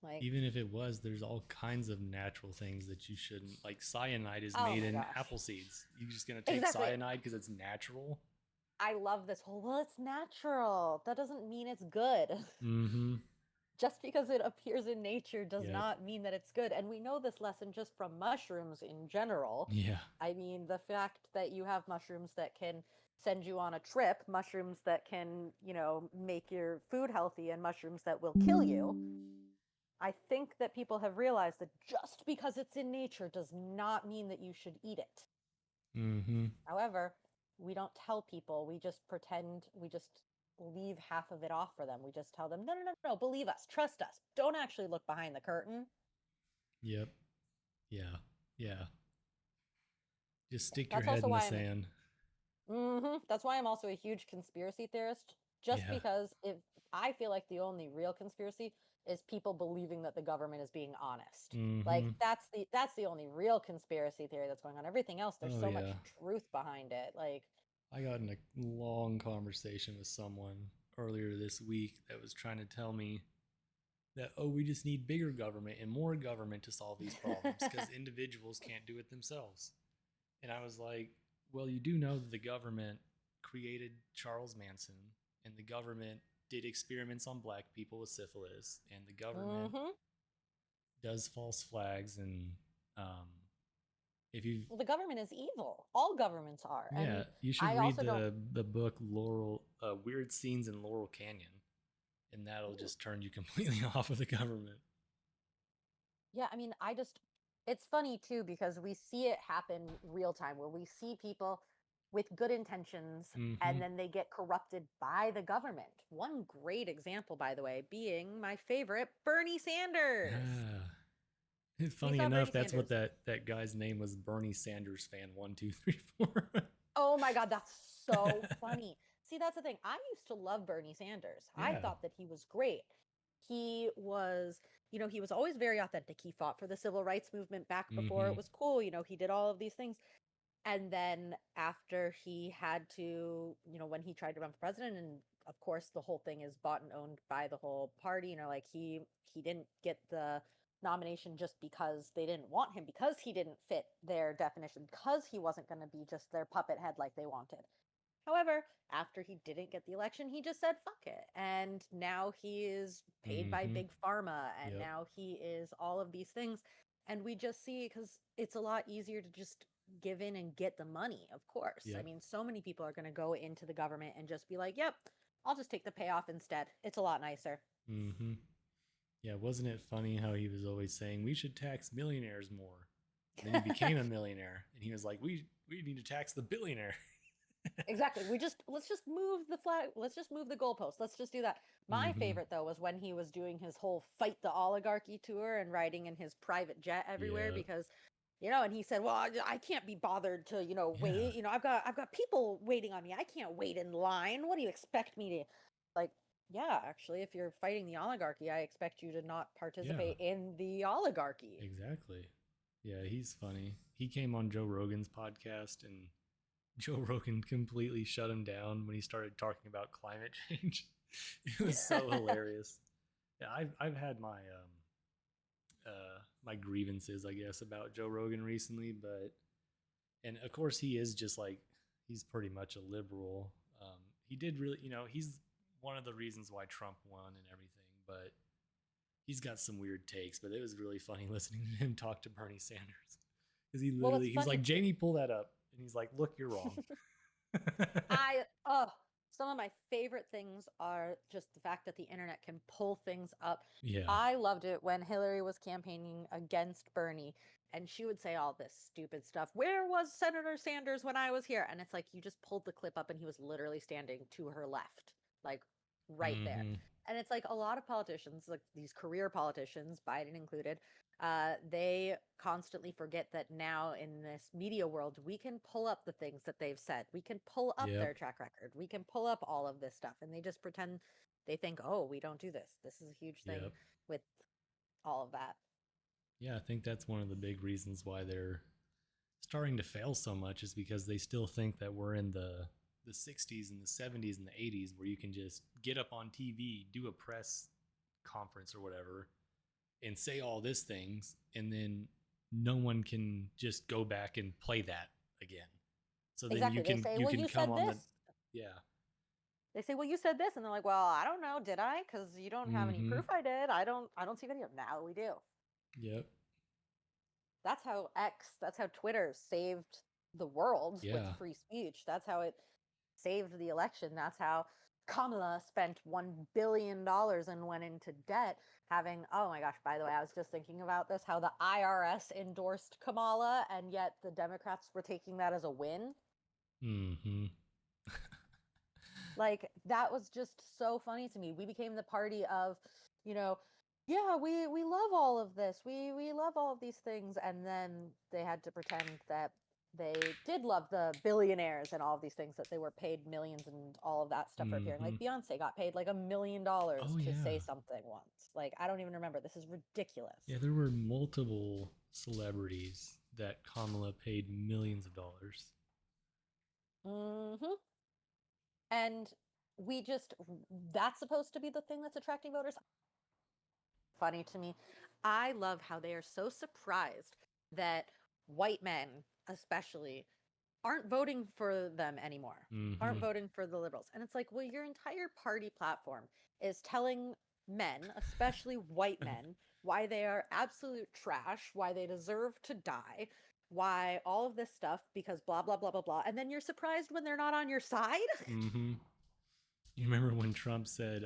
Like, Even if it was, there's all kinds of natural things that you shouldn't like. Cyanide is oh made my in gosh. apple seeds. You're just gonna take Exactly. cyanide because it's natural. I love this whole, well, it's natural. That doesn't mean it's good. Mm-hmm. Just because it appears in nature does Yep. not mean that it's good. And we know this lesson just from mushrooms in general. Yeah. I mean, the fact that you have mushrooms that can send you on a trip, mushrooms that can, make your food healthy, and mushrooms that will kill you. I think that people have realized that just because it's in nature does not mean that you should eat it. Mm-hmm. However, we don't tell people. We just pretend, we just leave half of it off for them. We just tell them, no, no, no, no, believe us, trust us. Don't actually look behind the curtain. Yep. Yeah. Yeah. Just stick your That's head also in the why sand. that's why I'm also a huge conspiracy theorist. Just Yeah. because if I feel like the only real conspiracy is people believing that the government is being honest. Like Mm-hmm. that's the only real conspiracy theory that's going on. Everything else, there's Oh so much yeah. truth behind it. Like, I got in a long conversation with someone earlier this week that was trying to tell me that, oh, we just need bigger government and more government to solve these problems because individuals can't do it themselves. And I was like, well, you do know that the government created Charles Manson, and the government did experiments on black people with syphilis, and the government hmm does false flags. And um, if you, Well, the government is evil. All governments are. yeah, And you should I read also don't. the book Laurel, Weird Scenes in Laurel Canyon, and that'll Ooh. just turn you completely off of the government. Yeah, I mean, it's funny too because we see it happen real time where we see people with good intentions Mm-hmm. and then they get corrupted by the government. One great example, by the way, being my favorite, Bernie Sanders. Ah, We funny saw enough, Bernie that's what Sanders. that guy's name was. Bernie Sanders fan 1 2 3 4. Oh my God, that's so funny. See, that's the thing. I used to love Bernie Sanders. I Yeah. thought that he was great. He was, he was always very authentic. He fought for the civil rights movement back before Mm-hmm. it was cool. He did all of these things. And then after he had to, when he tried to run for president, and of course the whole thing is bought and owned by the whole party, like he didn't get the nomination just because they didn't want him, because he didn't fit their definition, because he wasn't going to be just their puppet head like they wanted. However, after he didn't get the election, he just said fuck it. And now he is paid by Mm-hmm. big pharma, and Yep. now he is all of these things. And we just see, because it's a lot easier to just give in and get the money, of course. I Yep. mean, so many people are going to go into the government and just be like, yep, I'll just take the payoff instead. It's a lot nicer. Mm-hmm. Yeah, wasn't it funny how he was always saying we should tax millionaires more? And then he became a millionaire and he was like, we need to tax the billionaire. Exactly. Let's just move the flag. Let's just move the goalpost. Let's just do that. My Mm-hmm. favorite though was when he was doing his whole fight the oligarchy tour and riding in his private jet everywhere, Yeah. because and he said, "Well, I can't be bothered to, Yeah. wait. I've got people waiting on me. I can't wait in line. What do you expect me to like yeah, actually, if you're fighting the oligarchy, I expect you to not Yeah. participate in the oligarchy." Exactly. Yeah, he's funny. He came on Joe Rogan's podcast and Joe Rogan completely shut him down when he started talking about climate change. It was so hilarious. Yeah, I've had my grievances, I guess, about Joe Rogan recently, but and of course he is just like he's pretty much a liberal. He did really, he's one of the reasons why Trump won and everything, but he's got some weird takes. But it was really funny listening to him talk to Bernie Sanders because Well, what's he was funny like, too. Jamie, pull that up, and he's like, look, you're wrong. I oh, some of my favorite things are just the fact that the internet can pull things up. Yeah. I loved it when Hillary was campaigning against Bernie and she would say all this stupid stuff. Where was Senator Sanders when I was here? And it's like you just pulled the clip up and he was literally standing to her left, like right there. Mm-hmm. And it's like a lot of politicians, like these career politicians, Biden included, they constantly forget that now in this media world, we can pull up the things that they've said. We can pull up Yep. their track record. We can pull up all of this stuff. And they just pretend they think, oh, we don't do this. This is a huge thing Yep. with all of that. Yeah, I think that's one of the big reasons why they're starting to fail so much is because they still think that we're in the 60s and the 70s and the 80s where you can just get up on TV, do a press conference or whatever and say all these things and then no one can just go back and play that again. So then Exactly. They say, you well, can you come said on the this. yeah. They say, well, you said this. And they're like, well, I don't know. Did I? Because you don't have any Mhm. proof I did. I don't see video. Now we do. Yep. That's how Twitter saved the world with Yeah. free speech. That's how it saved the election. That's how Kamala spent $1 billion and went into debt. Having, oh my gosh, by the way, I was just thinking about this, how the IRS endorsed Kamala, and yet the Democrats were taking that as a win. Mhm. Like, that was just so funny to me. We became the party of, you know, yeah, we love all of this. We love all of these things, and then they had to pretend that they did love the billionaires and all of these things, that they were paid millions and all of that stuff for appearing. Like Mhm. Beyonce got paid like $1 million Oh to say yeah. something once. Like, I don't even remember. This is ridiculous. Yeah, there were multiple celebrities that Kamala paid millions of dollars. Hmm. And we just that's supposed to be the thing that's attracting voters. Funny to me. I love how they are so surprised that white men, especially, aren't voting for them anymore, aren't Mhm. voting for the liberals. And it's like, well, your entire party platform is telling men, especially white men, why they are absolute trash, why they deserve to die, why all of this stuff, because blah, blah, blah, blah, blah. And then you're surprised when they're not on your side. Mhm. You remember when Trump said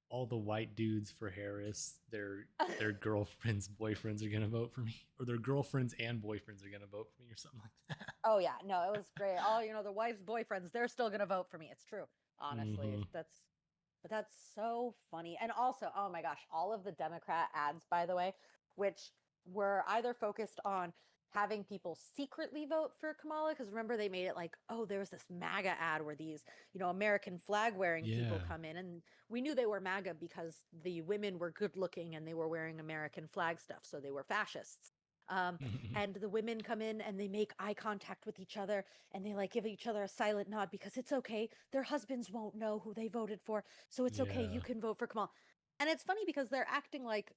all the white dudes for Harris, their girlfriends, boyfriends are gonna vote for me, or their girlfriends and boyfriends are gonna vote for me, or something like that. Oh yeah, no, it was great. Oh, the wives' boyfriends, they're still gonna vote for me. It's true. Honestly. Mm-hmm. That's so funny. And also, oh my gosh, all of the Democrat ads, by the way, which were either focused on having people secretly vote for Kamala, because remember they made it like, oh, there was this MAGA ad where these, American flag wearing people Yeah. come in, and we knew they were MAGA because the women were good looking and they were wearing American flag stuff, so they were fascists. Um, and the women come in and they make eye contact with each other and they like give each other a silent nod because it's okay. Their husbands won't know who they voted for. So it's okay. You Yeah. can vote for Kamal. And it's funny because they're acting like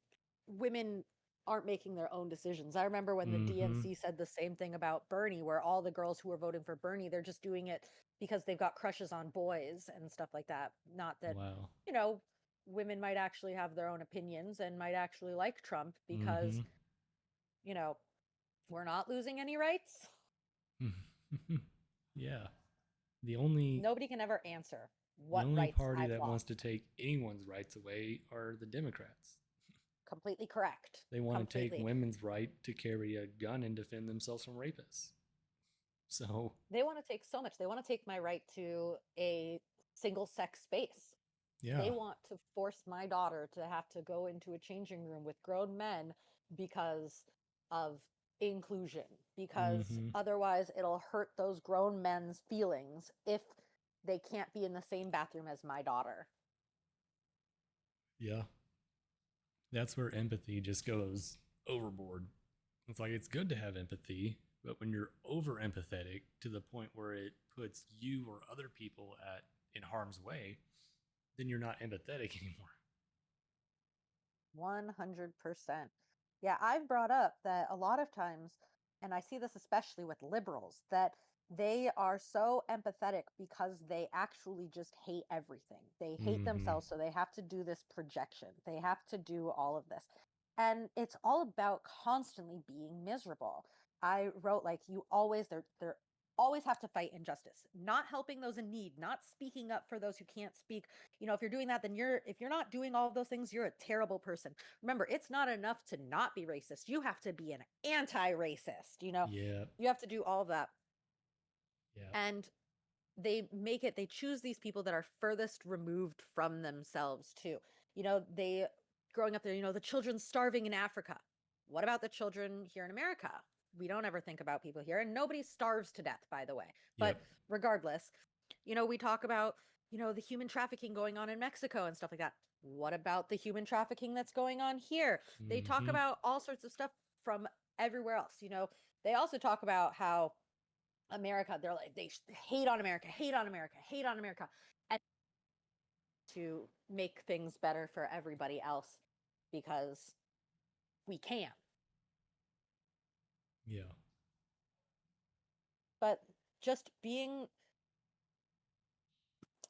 women, aren't making their own decisions. I remember when the Mm-hmm. DNC said the same thing about Bernie, where all the girls who were voting for Bernie, they're just doing it because they've got crushes on boys and stuff like that. Not that, Wow. you know, women might actually have their own opinions and might actually like Trump because, Mm-hmm. you know, we're not losing any rights. Yeah. The only Nobody can ever answer the what only rights party I've that wants to lost. take anyone's rights away are the Democrats. Completely correct. They want to take Completely. women's right to carry a gun and defend themselves from rapists. So, They want to take so much. They want to take my right to a single sex space. yeah. They want to force my daughter to have to go into a changing room with grown men because of inclusion, because Mm-hmm. otherwise it'll hurt those grown men's feelings if they can't be in the same bathroom as my daughter. Yeah. That's where empathy just goes overboard. It's like it's good to have empathy, but when you're over empathetic to the point where it puts you or other people at in harm's way, then you're not empathetic anymore. 100%. Yeah, I've brought up that a lot of times, and I see this especially with liberals, that they are so empathetic because they actually just hate everything. They hate Mm-hmm. themselves, so they have to do this projection. They have to do all of this. And it's all about constantly being miserable. I wrote like you always they're always have to fight injustice, not helping those in need, not speaking up for those who can't speak. If you're doing that, then if you're not doing all of those things, you're a terrible person. Remember, it's not enough to not be racist. You have to be an anti-racist. Yeah. You have to do all of that. Yeah. And they choose these people that are furthest removed from themselves too. They growing up there, the children starving in Africa. What about the children here in America? We don't ever think about people here, and nobody starves to death, by the way. But Yep. regardless, we talk about, the human trafficking going on in Mexico and stuff like that. What about the human trafficking that's going on here? They talk Mm-hmm. about all sorts of stuff from everywhere else. They also talk about how America, they're like, they hate on America, hate on America, hate on America, and to make things better for everybody else because we can. Yeah. But just being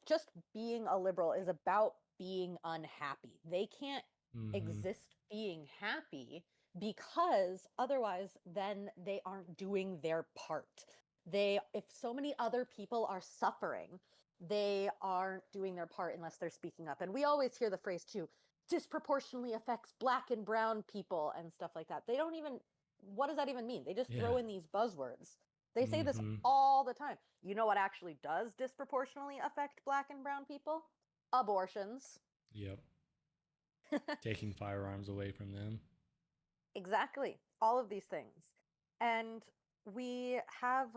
just being a liberal is about being unhappy. They can't Mm-hmm. exist being happy because otherwise then they aren't doing their part. If so many other people are suffering, they aren't doing their part unless they're speaking up. And we always hear the phrase too, disproportionately affects black and brown people and stuff like that. They don't even What does that even mean? They just Yeah. throw in these buzzwords. They say this Mm-hmm. all the time. You know what actually does disproportionately affect black and brown people? Abortions. Yep. Taking firearms away from them. Exactly. All of these things. And we have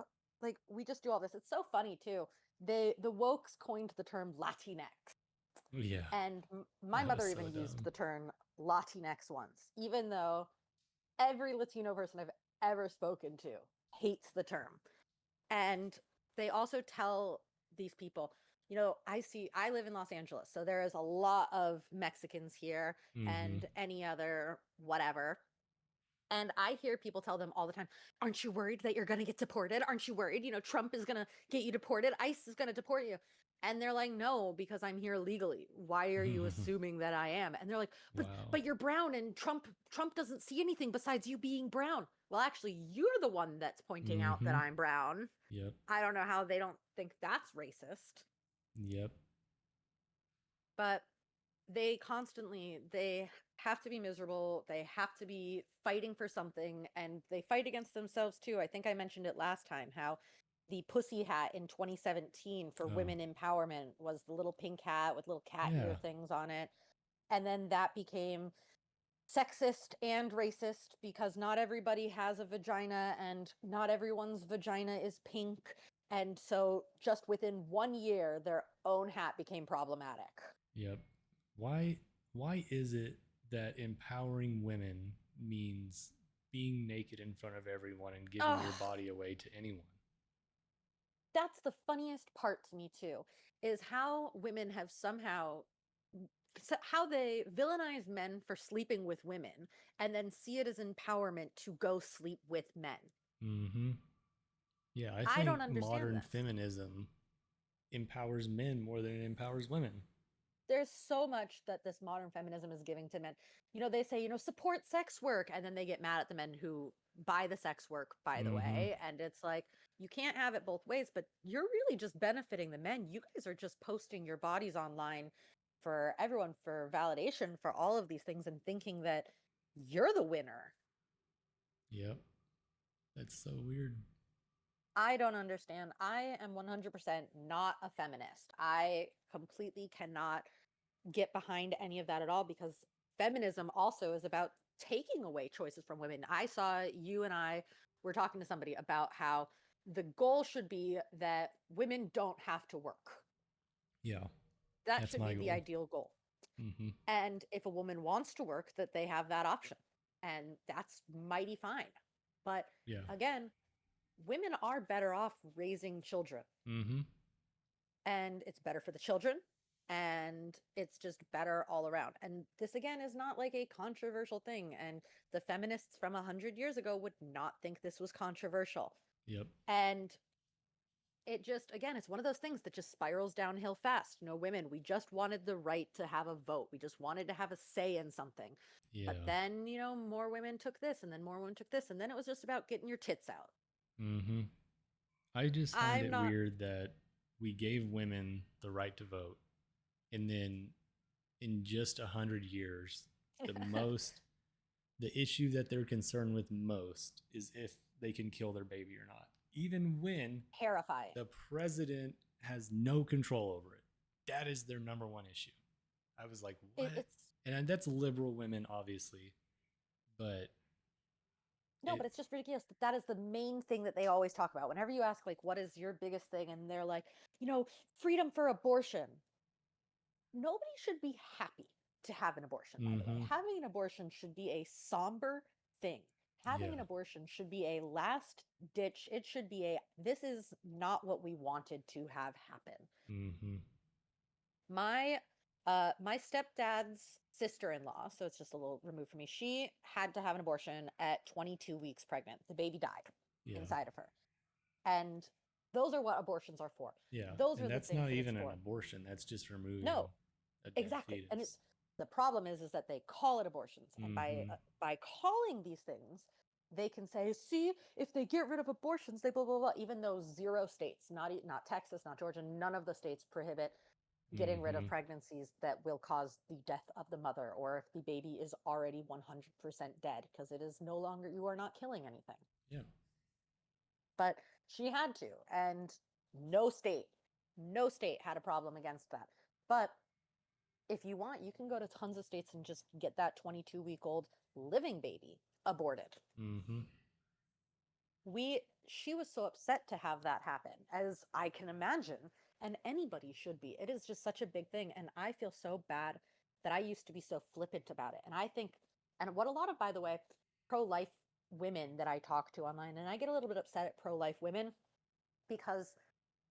we just do all this. It's so funny too. The wokes coined the term Latinx. Yeah. And my That was mother so even used dumb. the term Latinx once, even though every Latino person I've ever spoken to hates the term. And they also tell these people, I live in Los Angeles, so there is a lot of Mexicans here Mm-hmm. and any other whatever. And I hear people tell them all the time, aren't you worried that you're going to get deported? Aren't you worried? Trump is going to get you deported. ICE is going to deport you. And they're like, no, because I'm here legally. Why are you assuming that I am? And they're like, but Wow. but you're brown and Trump doesn't see anything besides you being brown. Well, actually, you're the one that's pointing out that Mm-hmm. I'm brown. Yep. I don't know how they don't think that's racist, Yep. but they have to be miserable. They have to be fighting for something, and they fight against themselves too. I think I mentioned it last time how the pussy hat in 2017 for Oh. women empowerment was the little pink hat with little cat Yeah. ear things on it. And then that became sexist and racist because not everybody has a vagina and not everyone's vagina is pink. And so just within 1 year, their own hat became problematic. Yep. Why why is it that empowering women means being naked in front of everyone and giving your Oh, body away to anyone? that's the funniest part to me too, is how women have somehow how they villainize men for sleeping with women and then see it as empowerment to go sleep with men. Mm-hmm. Yeah, I I don't think understand modern this. feminism empowers men more than it empowers women. There's so much that this modern feminism is giving to men. They say, support sex work, and then they get mad at the men who buy the sex work, by the Mm-hmm. way. And it's like, you can't have it both ways, but you're really just benefiting the men. You guys are just posting your bodies online for everyone for validation for all of these things and thinking that you're the winner. Yep. That's so weird. I don't understand. I am 100% not a feminist. I completely cannot get behind any of that at all because feminism also is about taking away choices from women. I saw you and I were talking to somebody about how the goal should be that women don't have to work. Yeah, That that's should my be the goal. ideal goal. Mm-hmm. And if a woman wants to work, that they have that option. And that's mighty fine. But Yeah. again, women are better off raising children, Mm-hmm. and it's better for the children, and it's just better all around. And this again is not like a controversial thing, and the feminists from 100 years ago would not think this was controversial. Yep. And it just, again, it's one of those things that just spirals downhill fast. Women, we just wanted the right to have a vote, we just wanted to have a say in something. But Yeah. then, more women took this, and then more women took this, and then it was just about getting your tits out. Mm-hmm. I just find I'm it not. weird that we gave women the right to vote, and then in just 100 years, the most, the issue that they're concerned with most is if they can kill their baby or not, even when Terrifying. the president has no control over it. That is their number one issue. I was like, what? It's And that's liberal women, obviously, but No, it. but it's just ridiculous that that is the main thing that they always talk about. Whenever you ask, like, what is your biggest thing? And they're like, freedom for abortion. Nobody should be happy to have an abortion, by the way. Mm-hmm. Having an abortion should be a somber thing. Having an Yeah. abortion should be a last ditch. It should be this is not what we wanted to have happen. Mm-hmm. My my stepdad's sister-in-law, so it's just a little removed from me. She had to have an abortion at 22 weeks pregnant. The baby died Yeah. inside of her. And those are what abortions are for. Yeah. Those And are the that's things not that it's even an for. abortion. That's just removing No, a dead exactly. And fetus. the problem is that they call it abortions, and Mm-hmm. by calling these things, they can say, see, if they get rid of abortions, they blah blah blah. Even though zero states, not Texas, not Georgia, none of the states prohibit getting rid Mm-hmm. of pregnancies that will cause the death of the mother, or if the baby is already 100% dead, because it is no longer, you are not killing anything. Yeah. But she had to, and no state, no state had a problem against that. But if you want, you can go to tons of states and just get that 22-week-old living baby aborted. Mm-hmm. She was so upset to have that happen, as I can imagine, and anybody should be. It is just such a big thing, and I feel so bad that I used to be so flippant about it. And I think, and what a lot of, by the way, pro-life women that I talk to online, and I get a little bit upset at pro-life women because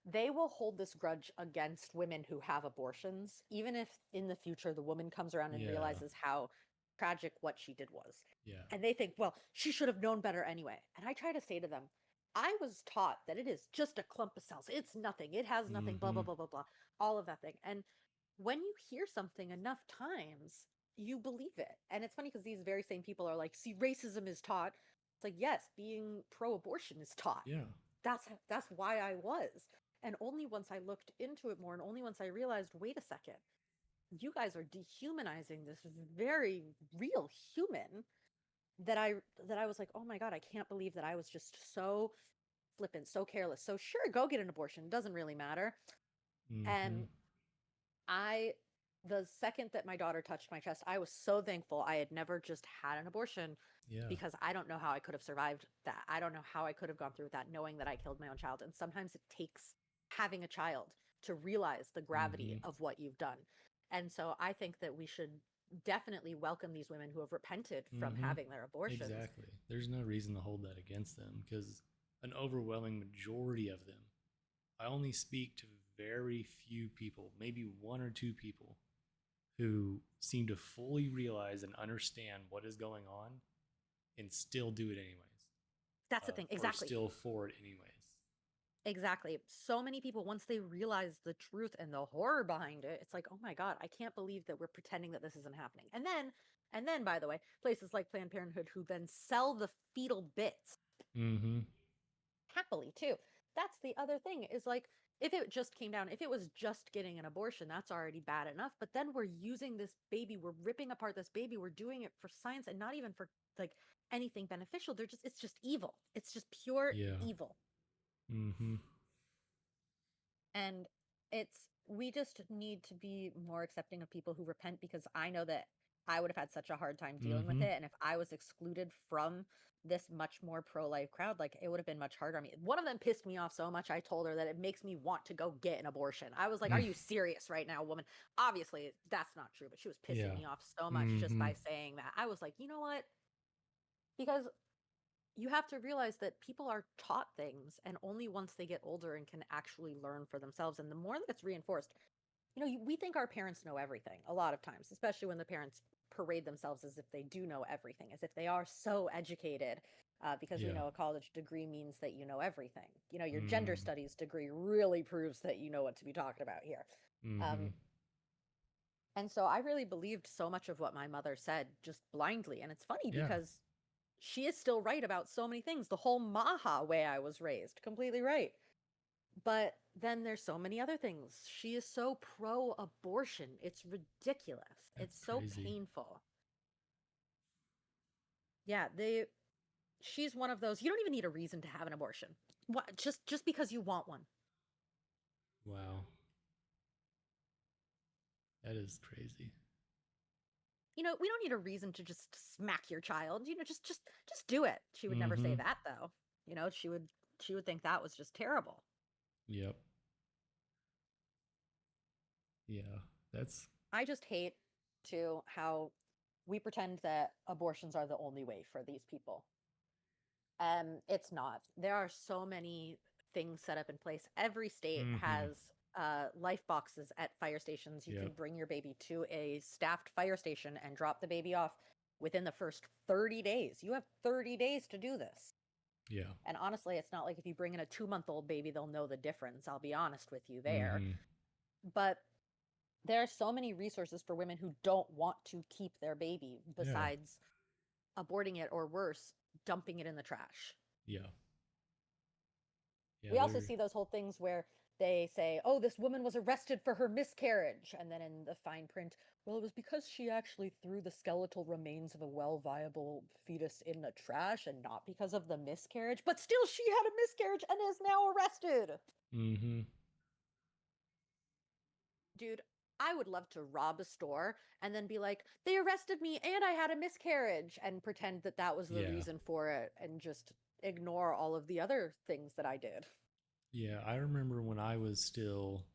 they will hold this grudge against women who have abortions, even if in the future the woman comes around and Yeah. realizes how tragic what she did was. Yeah. And they think, well, she should have known better anyway. And I try to say to them, I was taught that it is just a clump of cells. It's nothing. It has nothing, blah, Mm-hmm. blah, blah, blah, blah. All of that thing. And when you hear something enough times, you believe it. And it's funny because these very same people are like, see, racism is taught. It's like, yes, being pro-abortion is taught. Yeah. That's why I was. And only once I looked into it more, and only once I realized, wait a second, you guys are dehumanizing this very real human, that I was like, oh my God, I can't believe that I was just so flippant, so careless. So sure, go get an abortion. It doesn't really matter. Mm-hmm. And I the second that my daughter touched my chest, I was so thankful I had never just had an abortion, Yeah. because I don't know how I could have survived that. I don't know how I could have gone through that knowing that I killed my own child. And sometimes it takes having a child to realize the gravity Mm-hmm. of what you've done. And so I think that we should definitely welcome these women who have repented from Mm-hmm. having their abortions. Exactly. There's no reason to hold that against them because an overwhelming majority of them, I only speak to very few people, maybe one or two people, who seem to fully realize and understand what is going on and still do it anyways, That's the thing. or Exactly. still for it anyways. Exactly. So many people, once they realize the truth and the horror behind it, it's like, oh my God, I can't believe that we're pretending that this isn't happening. And then, by the way, places like Planned Parenthood who then sell the fetal bits Mm-hmm. happily too. That's the other thing is like, if it just came down, if it was just getting an abortion, that's already bad enough. But then we're using this baby, we're ripping apart this baby, we're doing it for science and not even for like anything beneficial. It's just evil. It's just pure Yeah. evil. Mm-hmm. And we just need to be more accepting of people who repent, because I know that I would have had such a hard time dealing with Mm-hmm. it. And if I was excluded from this much more pro-life crowd, like it would have been much harder on me. One of them pissed me off so much, I told her that it makes me want to go get an abortion. I was like, are you serious right now, woman? Obviously that's not true, but she was pissing Yeah. me off so much just Mm-hmm. by saying that. I was like, you know what? Because you have to realize that people are taught things, and only once they get older and can actually learn for themselves, and the more that it's reinforced, we think our parents know everything a lot of times, especially when the parents parade themselves as if they do know everything, as if they are so educated, because we Yeah. know a college degree means that you know everything. Your gender Mm-hmm. studies degree really proves that you know what to be talking about here. Mm-hmm. um, and so I really believed so much of what my mother said just blindly, and it's funny Yeah. because she is still right about so many things. The whole Maha way I was raised, completely right. But then there's so many other things. She is so pro abortion. It's ridiculous. That's It's so crazy. painful. Yeah, she's one of those, you don't even need a reason to have an abortion. What, just because you want one. Wow. That is crazy. We don't need a reason to just smack your child. Just do it. She would never say Mm-hmm. that though. She would think that was just terrible. Yep. Yeah. That's I just hate too how we pretend that abortions are the only way for these people. It's not. There are so many things set up in place. Every state mm-hmm. has life boxes at fire stations. You can Yep. bring your baby to a staffed fire station and drop the baby off within the first 30 days. You have 30 days to do this. Yeah. And honestly, it's not like if you bring in a 2-month-old baby, they'll know the difference. I'll be honest with you there. Mm-hmm. But there are so many resources for women who don't want to keep their baby Yeah. besides aborting it, or worse, dumping it in the trash. Yeah. Yeah. We also They're see those whole things where they say, oh, this woman was arrested for her miscarriage. And then in the fine print, well, it was because she actually threw the skeletal remains of a well viable fetus in the trash and not because of the miscarriage. But still, she had a miscarriage and is now arrested. mm-hmm. Dude, I would love to rob a store and then be like, they arrested me and I had a miscarriage, and pretend that that was the Yeah. reason for it and just ignore all of the other things that I did. Yeah. I remember when I was still,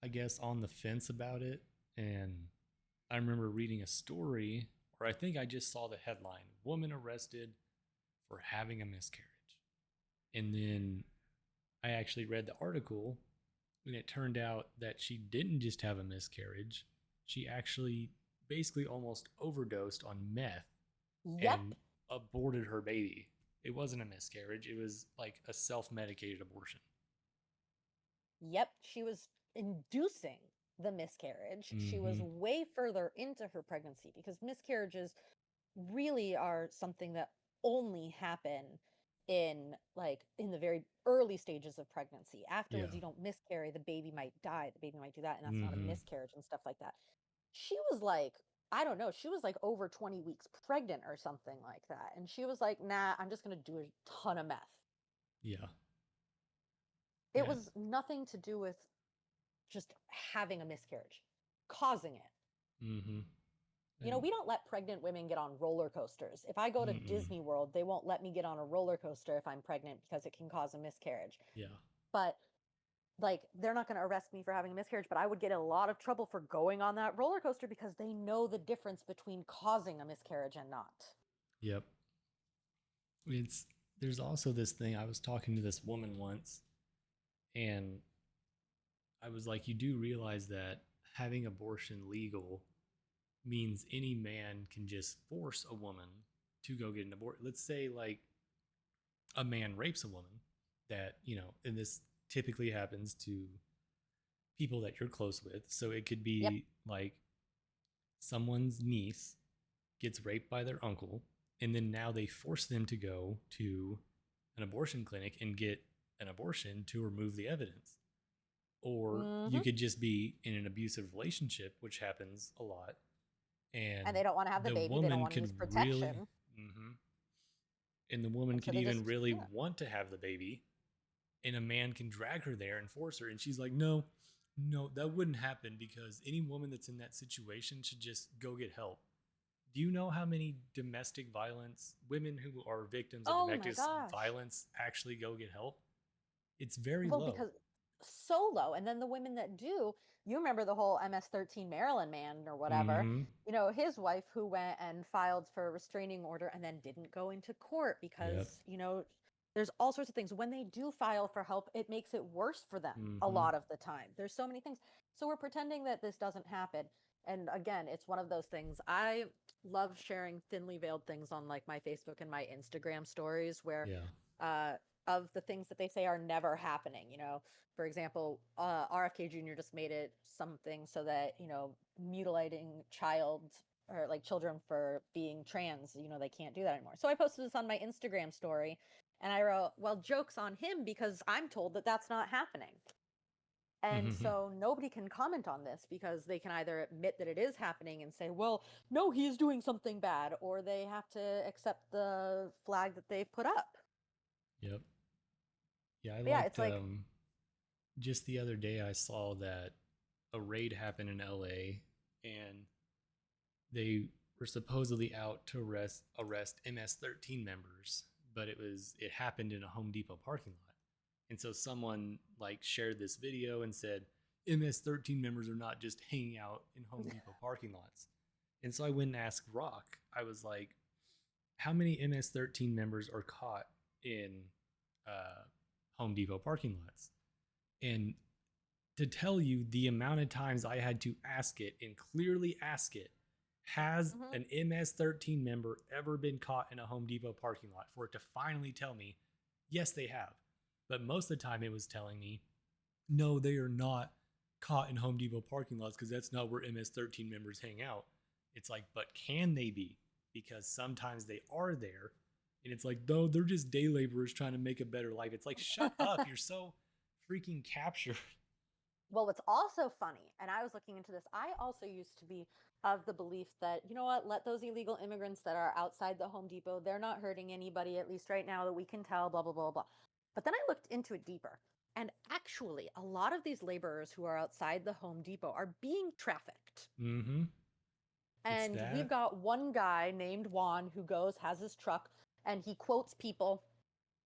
I guess, on the fence about it. And I remember reading a story, or I think I just saw the headline: woman arrested for having a miscarriage. And then I actually read the article, and it turned out that she didn't just have a miscarriage. She actually basically almost overdosed on meth Yep. and aborted her baby. It wasn't a miscarriage, it was like a self medicated abortion. Yep, she was inducing the miscarriage. She was Mm-hmm. way further into her pregnancy, because miscarriages really are something that only happen in the very early stages of pregnancy. Yeah. Afterwards, you don't miscarry, the baby might die, the baby might do that, and that's not a Mm-hmm. miscarriage and stuff like that. She was like, I don't know, she was like over 20 weeks pregnant or something like that. And she was like, nah, I'm just going to do a ton of meth. Yeah. It Yeah. was nothing to do with just having a miscarriage, causing it. Mm-hmm. And We don't let pregnant women get on roller coasters. If I go to mm-mm. Disney World, they won't let me get on a roller coaster if I'm pregnant because it can cause a miscarriage. Yeah. But like, they're not going to arrest me for having a miscarriage, but I would get in a lot of trouble for going on that roller coaster because they know the difference between causing a miscarriage and not. Yep. It's there's also this thing. I was talking to this woman once, and I was like, you do realize that having abortion legal means any man can just force a woman to go get an abortion. Let's say like a man rapes a woman that, and this typically happens to people that you're close with. So it could Yep. be like someone's niece gets raped by their uncle, and then now they force them to go to an abortion clinic and get an abortion to remove the evidence. Or you Hmm. could just be in an abusive relationship, which happens a lot, and And they don't want to have the the baby. They don't woman want to use could really, protection. mm-hmm, and the woman And so could they even just, really yeah. want to have the baby, and a man can drag her there and force her, and she's like, no, no, that wouldn't happen because any woman that's in that situation should just go get help. Do you know how many domestic violence women who are victims of Oh my domestic gosh. violence actually go get help? It's very Well, low. because so low. And then the women that do, you remember the whole MS-13 Maryland man or whatever, Mm-hmm. his wife who went and filed for a restraining order and then didn't go into court Yep. because, there's all sorts of things. When they do file for help, it makes it worse for them a Mm-hmm. lot of the time. There's so many things. So we're pretending that this doesn't happen. And again, it's one of those things. I love sharing thinly veiled things on like my Facebook and my Instagram stories where Yeah. uh of the things that they say are never happening. For example, RFK Jr. just made it something so that, mutilating child or like children for being trans, they can't do that anymore. So I posted this on my Instagram story and I wrote, well, joke's on him because I'm told that that's not happening. And so nobody can comment on this because they can either admit that it is happening and say, well, no, he is doing something bad, or they have to accept the flag that they've put up. Yep. Yeah, I But yeah, it's liked like, just the other day I saw that a raid happened in LA, and they were supposedly out to arrest MS-13 members, but it happened in a Home Depot parking lot. And so someone like shared this video and said MS-13 members are not just hanging out in Home Depot parking lots. And so I went and asked Rock. I was like, how many MS-13 members are caught in uh, Home Depot parking lots? And to tell you the amount of times I had to ask it and clearly ask it, has mhm. an MS-13 member ever been caught in a Home Depot parking lot, for it to finally tell me, yes, they have. But most of the time it was telling me, no, they are not caught in Home Depot parking lots because that's not where MS-13 members hang out. It's like, but can they be? Because sometimes they are there. And it's like, though, they're just day laborers trying to make a better life. It's like, shut up. You're so freaking captured. Well, what's also funny, and I was looking into this, I also used to be of the belief that, you know what, let those illegal immigrants that are outside the Home Depot, they're not hurting anybody, at least right now that we can tell, blah, blah, blah, blah. But then I looked into it deeper. And actually, a lot of these laborers who are outside the Home Depot are being trafficked. Mm-hmm. It's And we've that. got one guy named Juan who goes, has his truck, and he quotes people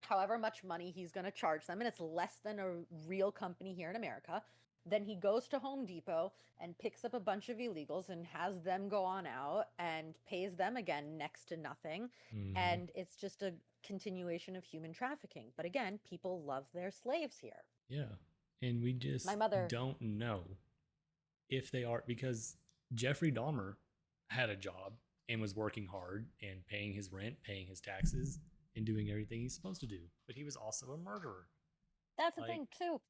however much money he's going to charge them, and it's less than a real company here in America. Then he goes to Home Depot and picks up a bunch of illegals and has them go on out and pays them again next to nothing. Mm-hmm. And it's just a continuation of human trafficking. But again, people love their slaves here. Yeah. And we My just mother, don't know if they are, because Jeffrey Dahmer had a job and was working hard and paying his rent, paying his taxes, and doing everything he's supposed to do. But he was also a murderer. that's the Like, thing too.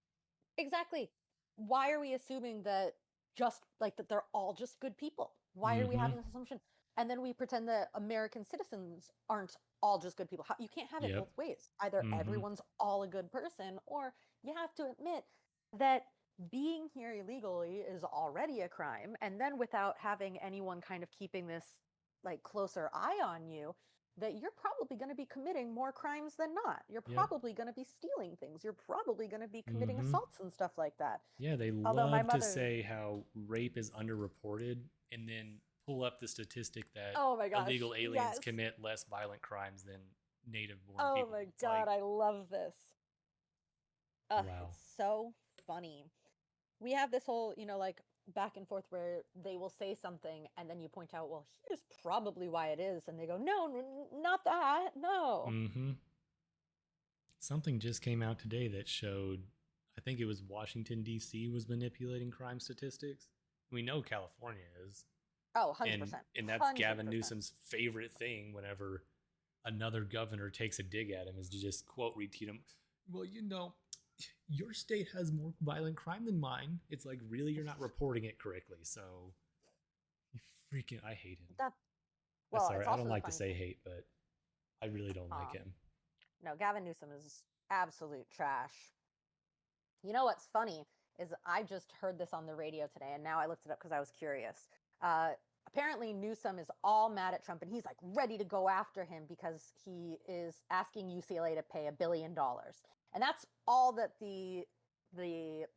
Exactly. Why are we assuming that just like that they're all just good people? Why are we mm-hmm. having this assumption? And then we pretend that American citizens aren't all just good people. You can't have it Yep. both ways. Either Mm-hmm. everyone's all a good person, or you have to admit that being here illegally is already a crime. And then without having anyone kind of keeping this like closer eye on you, that you're probably going to be committing more crimes than not. You're Yep. probably going to be stealing things. You're probably going to be committing Mm-hmm. assaults and stuff like that. Yeah, they Although my love to mother, say how rape is underreported and then pull up the statistic that oh my gosh, illegal aliens yes. commit less violent crimes than native born Oh people. my It's God, like, I love this. wow. It's so funny. We have this whole, like back and forth where they will say something and then you point out, well, here's probably why it is. And they go, no, not that. No. Mm-hmm. Something just came out today that showed, I think it was Washington, D.C. was manipulating crime statistics. We know California is, Oh, and 100%. that's Gavin 100%. Newsom's favorite thing. Whenever another governor takes a dig at him, is to just quote retweet him. Well, your state has more violent crime than mine. It's like, really, you're not reporting it correctly. So freaking, I hate him. That well, Sorry, it's I don't also the like to funny say thing. hate, but I really don't like Um, him. no, Gavin Newsom is absolute trash. You know what's funny is I just heard this on the radio today, and now I looked it up because I was curious. Uh, Apparently, Newsom is all mad at Trump, and he's like ready to go after him because he is asking UCLA to pay $1 billion, and that's all that the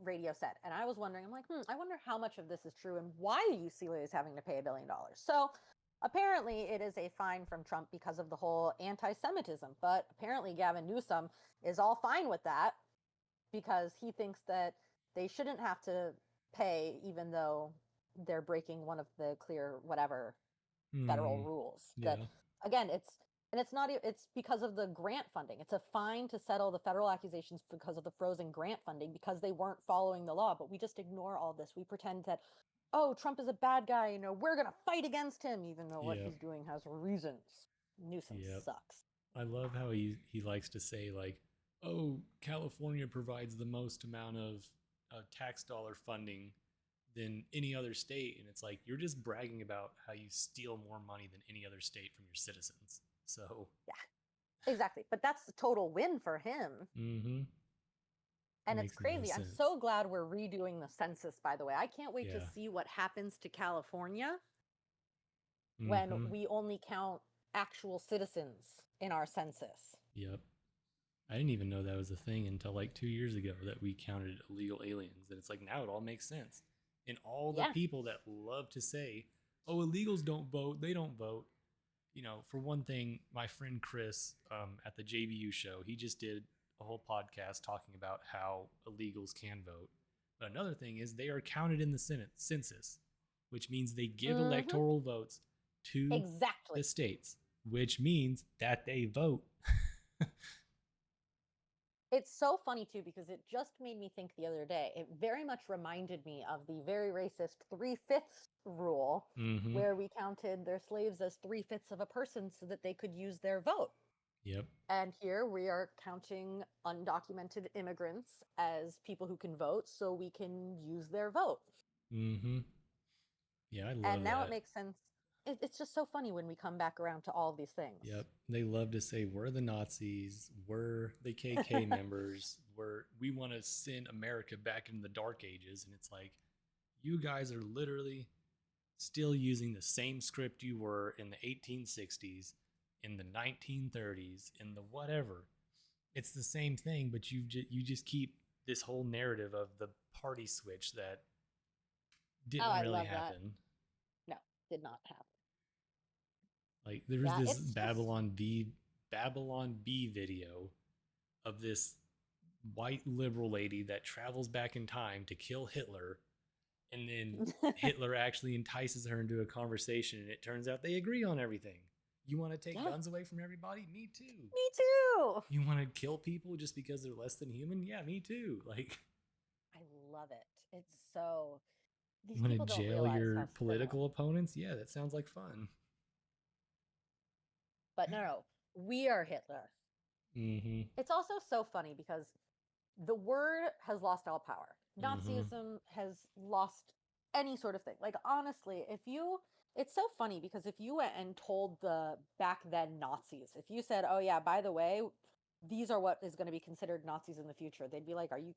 radio said. And I was wondering, I'm like, I wonder how much of this is true and why UCLA is having to pay $1 billion. So apparently, it is a fine from Trump because of the whole anti-Semitism, but apparently, Gavin Newsom is all fine with that because he thinks that they shouldn't have to pay even though they're breaking one of the clear whatever federal Hmm. rules. That Yeah. again, it's not it's because of the grant funding. It's a fine to settle the federal accusations because of the frozen grant funding because they weren't following the law. But we just ignore all this. We pretend that, oh, Trump is a bad guy, we're going to fight against him even though what Yep. he's doing has reasons. Newsom Yep. sucks. I love how he likes to say, like, "Oh, California provides the most amount of tax dollar funding than any other state," and it's like, you're just bragging about how you steal more money than any other state from your citizens. So, Yeah, exactly. But that's the total win for him. mm-hmm, And it's makes no crazy. I'm sense. so glad we're redoing the census, by the way. I can't wait to Yeah. see what happens to California when Mm-hmm. we only count actual citizens in our census. Yep. I didn't even know that was a thing until like 2 years ago that we counted illegal aliens. And it's like, now it all makes sense. And all the Yeah. people that love to say, oh, illegals don't vote, they don't vote. For one thing, my friend Chris at the JBU show, he just did a whole podcast talking about how illegals can vote. But another thing is they are counted in the Senate census, which means they give Mm-hmm. electoral votes to the Exactly. states, which means that they vote. It's so funny too because it just made me think the other day. It very much reminded me of the very racist 3/5 rule, Mm-hmm. where we counted their slaves as 3/5 of a person so that they could use their vote. Yep. And here we are counting undocumented immigrants as people who can vote so we can use their vote. Mm-hmm. Yeah, I And love now it that. makes sense. It's just so funny when we come back around to all of these things. Yep. They love to say we're the Nazis, we're the KK members, we want to send America back into the dark ages. And it's like, you guys are literally still using the same script you were in the 1860s, in the 1930s, in the whatever. It's the same thing, but you just keep this whole narrative of the party switch that Oh, didn't I really love that. happen. No, did not happen. Like, there was Yeah, this it's just Babylon B video of this white liberal lady that travels back in time to kill Hitler, and then Hitler actually entices her into a conversation, and it turns out they agree on everything. You want to take yeah, guns away from everybody? Me too. me too. You want to kill people just because they're less than human? Yeah, me too. Like, I love it. It's so these you want to people don't jail realize how your similar. political opponents? Yeah, that sounds like fun. But no, we are Hitler. Mm-hmm. It's also so funny because the word has lost all power. Mm-hmm. Nazism has lost any sort of thing. Like honestly, if you it's so funny because if you went and told the back then Nazis, if you said, "Oh yeah, by the way, these are what is going to be considered Nazis in the future." They'd be like, "Are you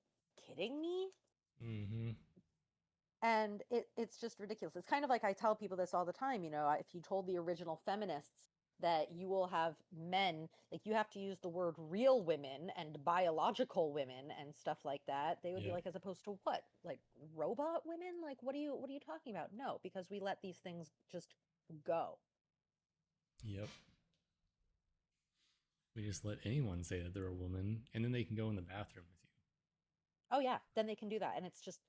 kidding me?" Mm-hmm. And it's just ridiculous. It's kind of like I tell people this all the time, if you told the original feminists that you will have men, like you have to use the word real women and biological women and stuff like that, they would be Yep. like, as opposed to what? Like robot women? Like what are you talking about? No, because we let these things just go. Yep. We just let anyone say that they're a woman, and then they can go in the bathroom with Oh yeah, then they can do that. And it's just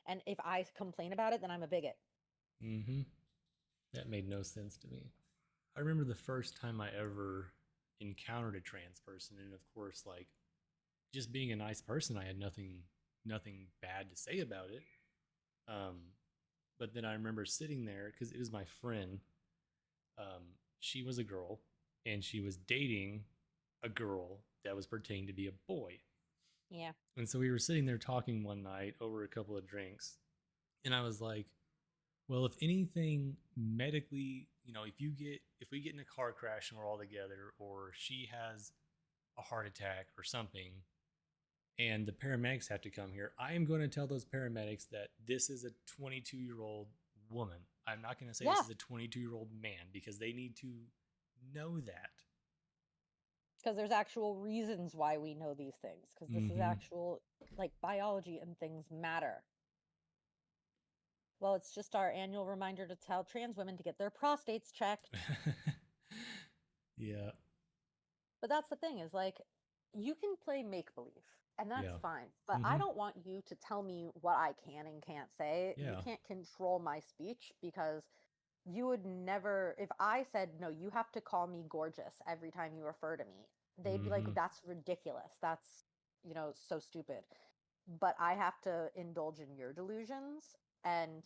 and if I complain about it, then I'm a bigot. you. Mm-hmm. That made no sense to me. I remember the first time I ever encountered a trans person, and of course, like, just being a nice person, I had nothing bad to say about it. Um, But then I remember sitting there because it was my friend. Um, she was a girl and she was dating a girl that was pretending to be a boy. Yeah. And so we were sitting there talking one night over a couple of drinks. And I was like, well, if anything medically, if we get in a car crash and we're all together, or she has a heart attack or something, and the paramedics have to come here, I am going to tell those paramedics that this is a 22-year-old woman. I'm not going to say this Yeah. is a 22-year-old man because they need to know that. Because there's actual reasons why we know these things. Because this is Mm-hmm. actual, like, biology and things matter. Well, it's just our annual reminder to tell trans women to get their prostates checked. Yeah. But that's the thing is like, you can play make believe, and that's Yeah. fine. But I Mm-hmm. don't want you to tell me what I can and can't say. You Yeah. can't control my speech because you would never, if I said, no, you have to call me gorgeous every time you refer to me, they'd be like, Mm-hmm. that's ridiculous. That's, so stupid. But I have to indulge in your delusions. And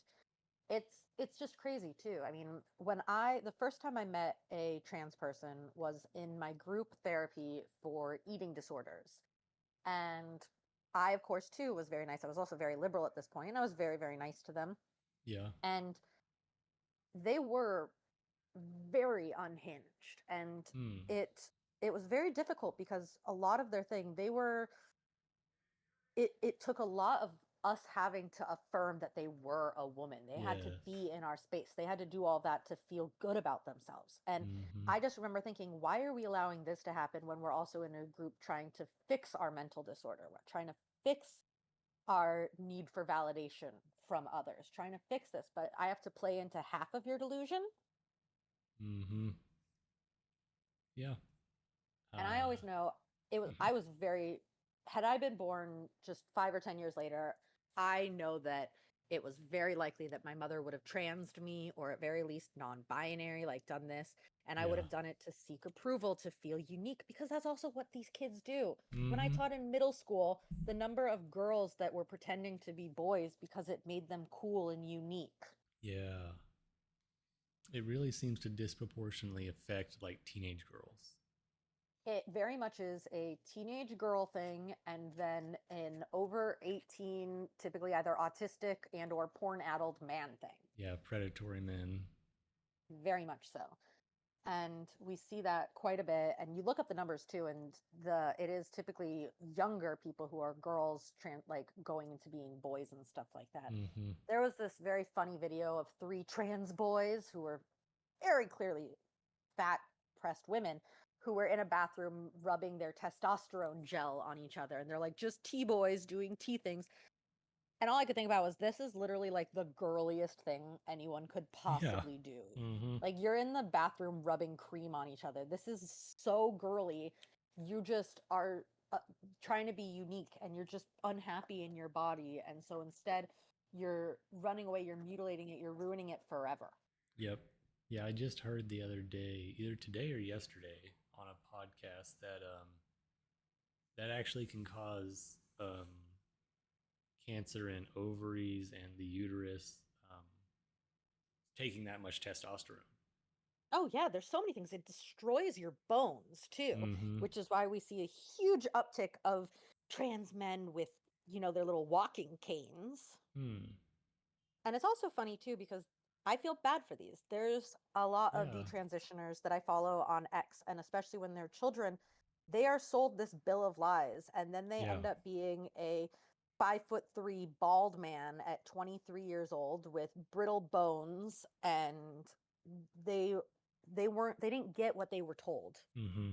it's just crazy too. I mean, the first time I met a trans person was in my group therapy for eating disorders. And I, of course, too, was very nice. I was also very liberal at this point, and I was very, very nice to them. Yeah. And they were very unhinged, and Hmm. it was very difficult because a lot of their thing, it took a lot of us having to affirm that they were a woman. They had to Yes. be in our space. They had to do all that to feel good about themselves. And Mm-hmm. I just remember thinking, why are we allowing this to happen when we're also in a group trying to fix our mental disorder? We're trying to fix our need for validation from others, trying to fix this, but I have to play into half of your delusion. Mm-hmm. Yeah. And I always know Mhm. I was very, had I been born just 5 or 10 years later, I know that it was very likely that my mother would have transed me, or at very least non-binary, like done this, and I would Yeah. have done it to seek approval, to feel unique, because that's also what these kids do. When I Mm-hmm. taught in middle school, the number of girls that were pretending to be boys because it made them cool and unique. Yeah. It really seems to disproportionately affect like teenage girls. It very much is a teenage girl thing, and then an over 18, typically either autistic and or porn addled man thing. Yeah, predatory men. Very much so. And we see that quite a bit. And you look up the numbers too, and it is typically younger people who are girls like going into being boys and stuff like that. Mm-hmm. There was this very funny video of three trans boys who were very clearly fat pressed women who were in a bathroom rubbing their testosterone gel on each other, and they're like just T-boys doing T things. And all I could think about was, this is literally like the girliest thing anyone could Yeah. possibly do. Mm-hmm. Like, you're in the bathroom rubbing cream on each other. This is so girly. You just are trying to be unique, and you're just unhappy in your body, and so instead you're running away, you're mutilating it, you're ruining it forever. Yep. Yeah, I just heard the other day, either today or yesterday, on a podcast that actually can cause cancer in ovaries and the uterus, um, taking that much testosterone. Oh yeah, there's so many things. It destroys your bones too, Mm-hmm. which is why we see a huge uptick of trans men with, their little walking canes. Hmm. And it's also funny too because I feel bad for these. There's a lot of Yeah. detransitioners that I follow on X, and especially when they're children, they are sold this bill of lies, and then they Yeah. end up being a 5'3" bald man at 23 years old with brittle bones, and they they didn't get what they were told. Mm-hmm.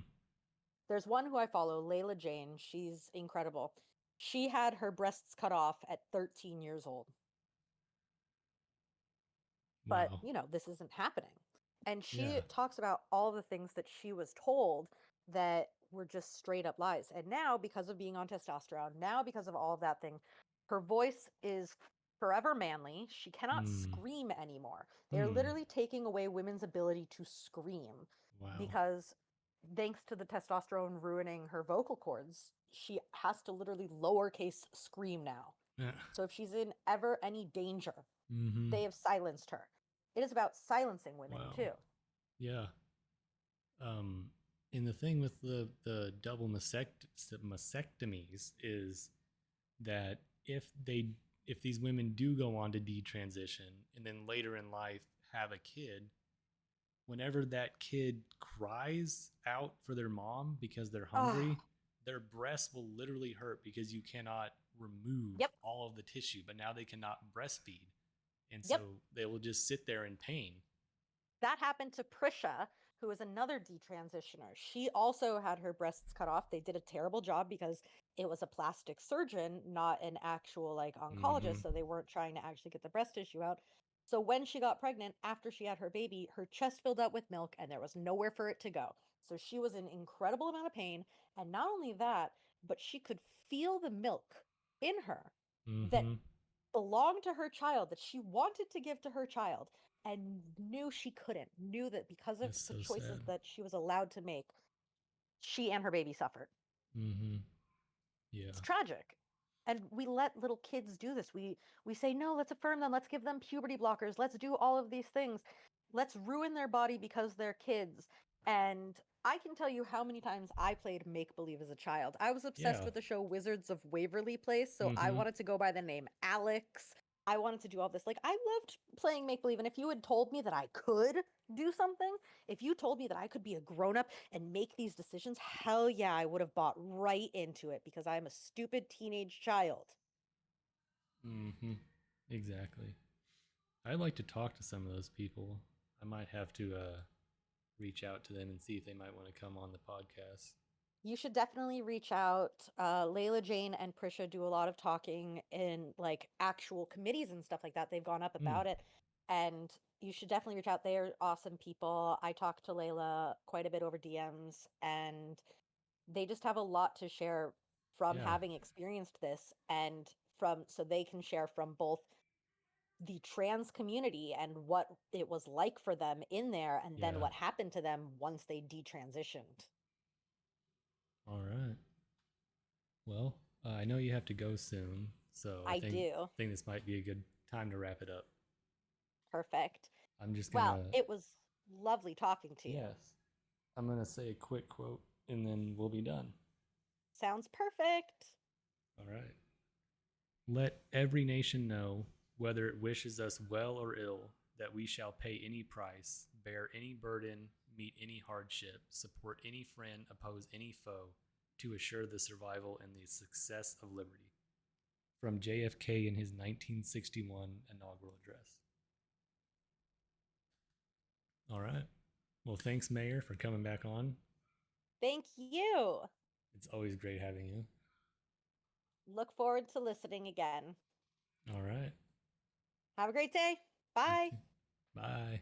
There's one who I follow, Layla Jane. She's incredible. She had her breasts cut off at 13 years old. But, Wow. this isn't happening. And she Yeah. talks about all the things that she was told that were just straight up lies. And now, because of being on testosterone, now because of all of that thing, her voice is forever manly. She cannot Hmm. scream anymore. They're Hmm. literally taking away women's ability to scream Wow. because, thanks to the testosterone ruining her vocal cords, she has to literally lowercase scream now. Yeah. So if she's in ever any danger, Mm-hmm. They have silenced her. It is about silencing women Wow. too. Yeah. Um, and the thing with the double mastectomies is that if these women do go on to detransition and then later in life have a kid, whenever that kid cries out for their mom because they're Ah, hungry, their breasts will literally hurt because you cannot remove yep, all of the tissue, but now they cannot breastfeed. And so yep. they will just sit there in pain. That happened to Prisha, who was another detransitioner. She also had her breasts cut off. They did a terrible job because it was a plastic surgeon, not an actual like Mm-hmm. oncologist, so they weren't trying to actually get the breast tissue out. So when she got pregnant, after she had her baby, her chest filled up with milk and there was nowhere for it to go. So she was in incredible amount of pain, and not only that, but she could feel the milk in her that Mm-hmm. belonged to her child, that she wanted to give to her child, and knew she couldn't, knew that because of That's the so choices sad. that she was allowed to make, she and her baby suffered. Mm-hmm. It's Yeah. tragic. And we let little kids do this. We say, no, let's affirm them, let's give them puberty blockers, let's do all of these things. Let's ruin their body because they're kids. And I can tell you how many times I played make believe as a child. I was obsessed Yeah. with the show Wizards of Waverly Place, so I Mm-hmm. wanted to go by the name Alex. I wanted to do all this. Like, I loved playing make believe. And if you had told me that I could do something, if you told me that I could be a grown up and make these decisions, hell yeah, I would have bought right into it because I'm a stupid teenage child. Mm-hmm. Exactly. I'd like to talk to some of those people. I might have to reach out to them and see if they might want to come on the podcast. You should definitely reach out. Layla Jane and Prisha do a lot of talking in like actual committees and stuff like that. They've gone up Mm. about it. And you should definitely reach out. They're awesome people. I talk to Layla quite a bit over DMs, and they just have a lot to share from Yeah. having experienced this, and from so they can share from both the trans community and what it was like for them in there, and then Yeah. what happened to them once they detransitioned. All right. Well, I know you have to go soon, so I I do. think this might be a good time to wrap it up. Perfect. I'm just Well, gonna it was lovely talking to you. yes, I'm gonna say a quick quote and then we'll be done. Sounds perfect. All right. Let every nation know, whether it wishes us well or ill, that we shall pay any price, bear any burden, meet any hardship, support any friend, oppose any foe, to assure the survival and the success of liberty. From JFK in his 1961 inaugural address. All right. Well, thanks, Mayor, for coming back on. Thank you. It's always great having you. Look forward to listening again. All right. Have a great day. You Bye. too. Bye.